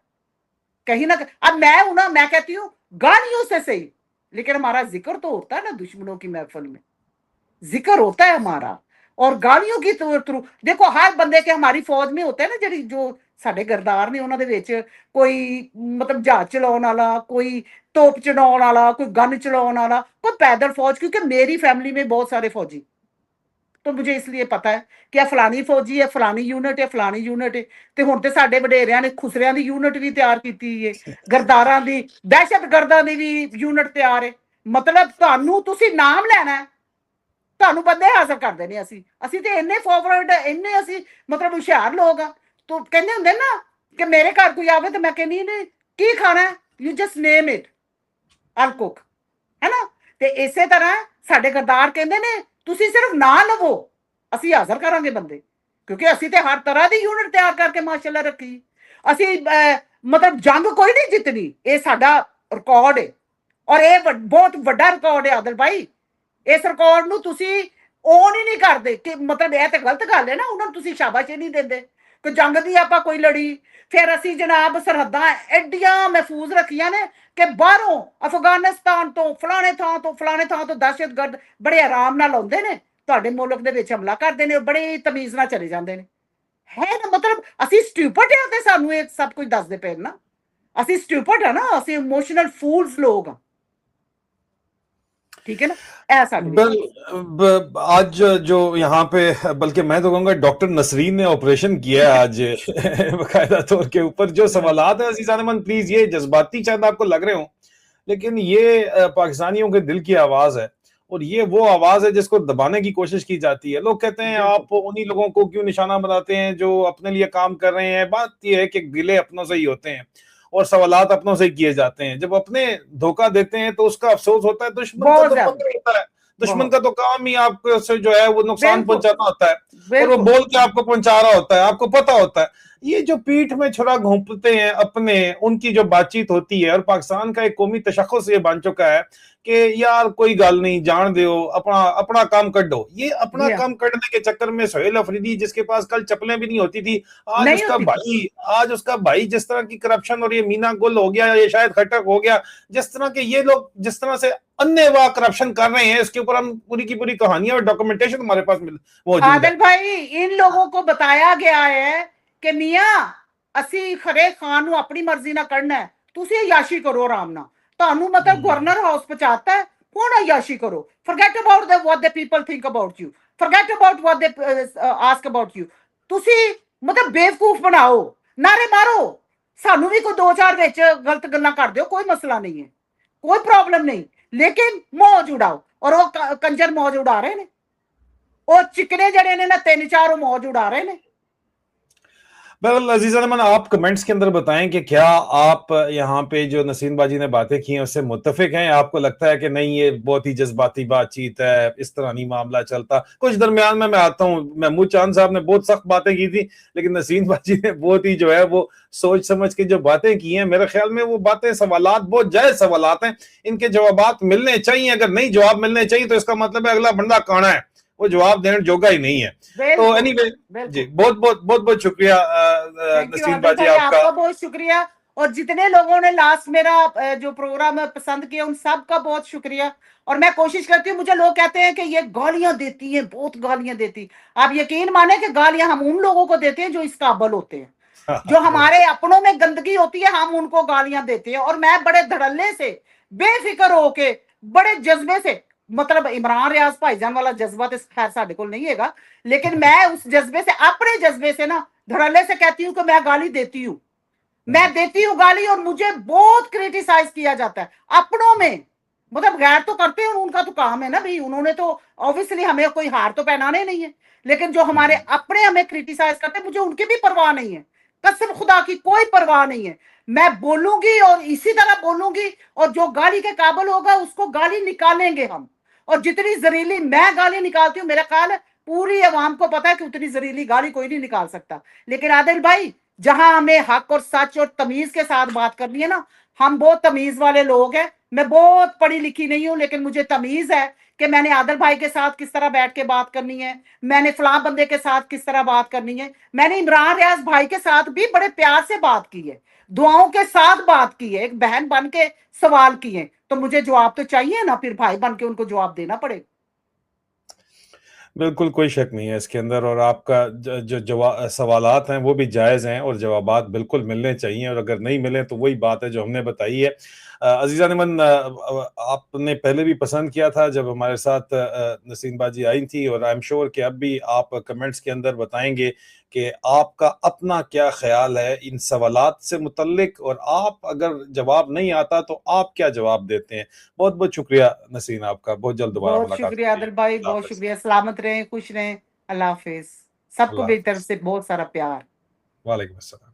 कहीं ना कहीं। अब मैं हूं ना, मैं कहती हूँ गालियों से सही, लेकिन हमारा जिक्र तो होता है ना दुश्मनों की महफिल में, जिक्र होता है हमारा। और गालियों की थ्रू देखो हर बंदे के हमारी फौज में होता है ना, ਜਿਹੜੀ जो ਸਾਡੇ ਗਰਦਾਰ ਨੇ ਉਹਨਾਂ ਦੇ ਵਿੱਚ ਕੋਈ ਮਤਲਬ ਜਹਾਜ਼ ਚਲਾਉਣ ਵਾਲਾ, कोई तोप चलाने वाला, कोई गन चलाने वाला, कोई पैदल फौज, क्योंकि मेरी फैमिली में बहुत सारे फौजी, तो मुझे इसलिए पता है कि फलानी फौजी है, फलानी यूनिट है, फलानी यूनिट है। ਤੇ ਹੁਣ ਤੇ ਸਾਡੇ ਵਡੇਰਿਆਂ ਨੇ ਖੁਸਰਿਆਂ ਦੀ ਯੂਨਿਟ ਵੀ ਤਿਆਰ ਕੀਤੀ ਹੈ, ਗਰਦਾਰਾਂ ਦੀ, ਦਹਿਸ਼ਤਗਰਦਾਂ ਦੀ ਵੀ ਯੂਨਿਟ ਤਿਆਰ ਹੈ। ਮਤਲਬ ਤੁਹਾਨੂੰ ਤੁਸੀਂ ਨਾਮ ਲੈਣਾ, ਤੁਹਾਨੂੰ ਬੰਦੇ ਹਾਜ਼ਰ ਕਰਦੇ ਨੇ। ਅਸੀਂ ਤੇ ਇੰਨੇ ਫਾਰਵਰਡ, ਇੰਨੇ ਅਸੀਂ ਮਤਲਬ ਹੁਸ਼ਿਆਰ ਲੋਕ ਆ। ਤੋ ਕਹਿੰਦੇ ਹੁੰਦੇ ਨਾ ਕਿ ਮੇਰੇ ਘਰ ਕੋਈ ਆਵੇ ਤੇ ਮੈਂ ਕਹਿੰਦੀ ਨੇ ਕੀ ਖਾਣਾ, ਯੂ ਜਸਟ ਨੇਮ ਇਟ, ਆਲ ਕੁਕ, ਹੈ ਨਾ। ਤੇ ਇਸੇ ਤਰ੍ਹਾਂ ਸਾਡੇ ਗਰਦਾਰ ਕਹਿੰਦੇ ਨੇ ਤੁਸੀਂ ਸਿਰਫ ਨਾ ਲਵੋ, ਅਸੀਂ ਹਾਜ਼ਰ ਕਰਾਂਗੇ ਬੰਦੇ, ਕਿਉਂਕਿ ਅਸੀਂ ਤੇ ਹਰ ਤਰ੍ਹਾਂ ਦੀ ਯੂਨਿਟ ਤਿਆਰ ਕਰਕੇ ਮਾਸ਼ਾਅੱਲਾ ਰੱਖੀ। ਅਸੀਂ ਮਤਲਬ ਜੰਗ ਕੋਈ ਨਹੀਂ ਜਿੱਤਣੀ, ਇਹ ਸਾਡਾ ਰਿਕਾਰਡ ਹੈ। ਔਰ ਇਹ ਬਹੁਤ ਵੱਡਾ ਰਿਕਾਰਡ ਹੈ ਆਦਿਲ ਭਾਈ। ਇਸ ਰਿਕਾਰਡ ਨੂੰ ਤੁਸੀਂ ਓਨ ਹੀ ਨਹੀਂ ਕਰਦੇ ਕਿ ਮਤਲਬ ਇਹ ਤੇ ਗਲਤ ਗੱਲ ਹੈ ਨਾ, ਉਹਨਾਂ ਨੂੰ ਤੁਸੀਂ ਸ਼ਾਬਾਸ਼ ਨਹੀਂ ਦਿੰਦੇ ਕਿ ਜੰਗ ਦੀ ਆਪਾਂ ਕੋਈ ਲੜੀ। ਫਿਰ ਅਸੀਂ ਜਨਾਬ ਸਰਹੱਦਾਂ ਐਡੀਆਂ ਮਹਿਫੂਜ਼ ਰੱਖੀਆਂ ਨੇ ਕਿ ਬਾਹਰੋਂ ਅਫਗਾਨਿਸਤਾਨ ਤੋਂ ਫਲਾਣੇ ਥਾਂ ਤੋਂ ਦਹਿਸ਼ਤਗਰਦ ਬੜੇ ਆਰਾਮ ਨਾਲ ਆਉਂਦੇ ਨੇ, ਤੁਹਾਡੇ ਮੁਲਕ ਦੇ ਵਿੱਚ ਹਮਲਾ ਕਰਦੇ ਨੇ, ਬੜੇ ਤਮੀਜ਼ ਨਾਲ ਚਲੇ ਜਾਂਦੇ ਨੇ। ਹੈ ਨਾ, ਮਤਲਬ ਅਸੀਂ ਸਟੂਪਿਡ ਆ ਤੇ ਸਾਨੂੰ ਇਹ ਸਭ ਕੁਝ ਦੱਸਦੇ ਪਏ ਨਾ। ਅਸੀਂ ਸਟੂਪਿਡ ਆ ਨਾ, ਅਸੀਂ ਇਮੋਸ਼ਨਲ ਫੂਲਸ ਲੋਕ ਆ, ठीक है ना, ऐसा आज जो यहाँ पे, बल्कि मैं तो कहूँगा डॉक्टर नसरीन ने ऑपरेशन किया है आज बाकायदा तौर के ऊपर। जो सवालात है अजीज़ान मन, प्लीज ये जज्बाती शायद आपको लग रहे हो, लेकिन ये पाकिस्तानियों के दिल की आवाज है, और ये वो आवाज है जिसको दबाने की कोशिश की जाती है। लोग कहते हैं आप उन्हीं लोगों को क्यों निशाना बनाते हैं जो अपने लिए काम कर रहे हैं। बात यह है कि गिले अपनों से ही होते हैं और सवालात अपनों से किए जाते हैं। जब अपने धोखा देते हैं तो उसका अफसोस होता है, दुश्मन का तो पता होता है, दुश्मन का तो काम ही आपको से जो है वो नुकसान पहुंचाना होता है, और वो बोल के आपको पहुंचा रहा होता है, आपको पता होता है। ये जो पीठ में छुरा घोंपते हैं अपने, उनकी जो बातचीत होती है, और पाकिस्तान का एक कौमी तशख्खुस ये बन चुका है कि यार कोई गल नहीं, जान दो, अपना काम कर दो। ये अपना काम करने के चक्कर में सोहेल अफरीदी, जिसके पास कल चप्पलें भी नहीं होती थी, आज उसका भाई जिस तरह की करप्शन, और ये मीना गुल हो गया, ये शायद खटक हो गया, जिस तरह के ये लोग जिस तरह से अन्यवाह करप्शन कर रहे हैं, इसके ऊपर हम पूरी की पूरी कहानियां और डॉक्यूमेंटेशन हमारे पास मौजूद है। आदिल भाई, इन लोगों को बताया गया है कि मियां ਅਸੀਂ ਖਰੇ ਖਾਨ ਨੂੰ ਆਪਣੀ ਮਰਜ਼ੀ ਨਾਲ ਕਰਨਾ ਹੈ, ਤੁਸੀਂ ਅਯਾਸ਼ੀ ਕਰੋ ਆਰਾਮ ਨਾਲ। ਤੁਹਾਨੂੰ ਮਤਲਬ ਗਵਰਨਰ ਹਾਊਸ ਪਹੁੰਚਾਤਾ ਹੈ, ਹੁਣ ਅਯਾਸ਼ੀ ਕਰੋ। Forget about the what the people think about you, forget about ਵਾਟ ਦੇ ਆਸਕ ਅਬਾਊਟ ਯੂ। ਤੁਸੀਂ ਮਤਲਬ ਬੇਵਕੂਫ ਬਣਾਓ, ਨਾਰੇ ਮਾਰੋ, ਸਾਨੂੰ ਵੀ ਕੋਈ ਦੋ ਚਾਰ ਵਿੱਚ ਗਲਤ ਗੱਲਾਂ ਕਰ ਦਿਓ, ਕੋਈ ਮਸਲਾ ਨਹੀਂ ਹੈ, ਕੋਈ ਪ੍ਰੋਬਲਮ नहीं, लेकिन मौज उड़ाओ। और वो कंजर मौज उड़ा रहे ने, वो चिकने जड़े ने ना 3-4 मौज उड़ा रहे ने। बिल्कुल अजीज़ अरमान, आप कमेंट्स के अंदर बताएं कि क्या आप यहाँ पे जो नसीम बाजी ने बातें की हैं उससे मुत्तफिक हैं, आपको लगता है कि नहीं ये बहुत ही जज्बाती बातचीत है, इस तरह नहीं मामला चलता। कुछ दरमियान में मैं आता हूँ, महमूद चांद साहब ने बहुत सख्त बातें की थी, लेकिन नसीम बाजी ने बहुत ही जो है वो सोच समझ के जो बातें की हैं, मेरे ख्याल में वो बातें, सवालात बहुत जायज सवालात हैं, इनके जवाबात मिलने चाहिए। अगर नहीं जवाब मिलने चाहिए तो इसका मतलब है अगला बंदा काना है, वो जवाब देने जोगा ही नहीं है। तो एनीवे जी, बहुत शुक्रिया नसीम बाजी, आपका बहुत शुक्रिया। और जितने लोगों ने लास्ट मेरा जो प्रोग्राम पसंद किया उन सब का बहुत शुक्रिया। और मैं कोशिश करती हूँ, मुझे लोग कहते हैं कि ये गालियां देती हैं, बहुत गालियां देती। आप यकीन माने कि गालियां हम उन लोगों को देते हैं जो इस काबिल होते हैं, जो हमारे अपनों में गंदगी होती है, हम उनको गालियां देते हैं। और मैं बड़े धड़ल्ले से, बेफिक्र होके, बड़े जज्बे से, मतलब इमरान रियाज भाईजान वाला जज्बा तो खैर साढ़े को नहीं है, लेकिन मैं उस जज्बे से, अपने जज्बे से ना धड़ल्ले से कहती हूँ कि मैं गाली देती हूँ, मैं देती हूँ गाली। और मुझे बहुत क्रिटिसाइज किया जाता है अपनों में, मतलब गैर तो करते हैं, उनका तो काम है ना भाई, उन्होंने तो ऑब्वियसली हमें कोई हार तो पहनाने नहीं है, लेकिन जो हमारे अपने हमें क्रिटिसाइज करते हैं, मुझे उनकी भी परवाह नहीं है, कसम खुदा की कोई परवाह नहीं है। मैं बोलूंगी और इसी तरह बोलूंगी, और जो गाली के काबिल होगा उसको गाली निकालेंगे हम। और जितनी जहरीली मैं गाली निकालती हूँ, मेरा ख्याल है पूरी अवाम को पता है कि उतनी जहरीली गाली कोई नहीं निकाल सकता। लेकिन आदिल भाई, जहां हमें हक और सच और तमीज के साथ बात करनी है ना, हम बहुत तमीज वाले लोग हैं। मैं बहुत पढ़ी लिखी नहीं हूं, लेकिन मुझे तमीज है कि मैंने आदिल भाई के साथ किस तरह बैठ के बात करनी है, मैंने फलां बंदे के साथ किस तरह बात करनी है। मैंने इमरान रियाज भाई के साथ भी बड़े प्यार से बात की है, दुआओं के साथ बात की है, एक बहन बन के सवाल किए, तो मुझे जवाब तो चाहिए ना, फिर भाई बन के उनको जवाब देना पड़ेगा। बिल्कुल कोई शक नहीं है इसके अंदर, और आपका जो सवालात हैं वो भी जायज़ हैं, और जवाबात बिल्कुल मिलने चाहिए, और अगर नहीं मिले तो वही बात है जो हमने बताई है। अजीजा नमन, आपने पहले भी पसंद किया था जब हमारे साथ नसीन बाजी आई थी, और आई एम श्योर कि अब भी आप कमेंट्स के अंदर बताएंगे कि आपका अपना क्या ख्याल है इन सवालात से मुतल्लिक, और आप अगर जवाब नहीं आता तो आप क्या जवाब देते हैं। बहुत बहुत शुक्रिया नसीन आपका, बहुत जल्द दोबारा बहुत मुलाकात शुक्रिया होगी। आदिल भाई, अल्लाह बहुत हाफिज। शुक्रिया। सलामत रहें, खुश रहें। अल्लाह हाफिज। सबको अल्लाह मेरी तरफ हाफिज। से बहुत सारा प्यार। वालेकुम अस्सलाम।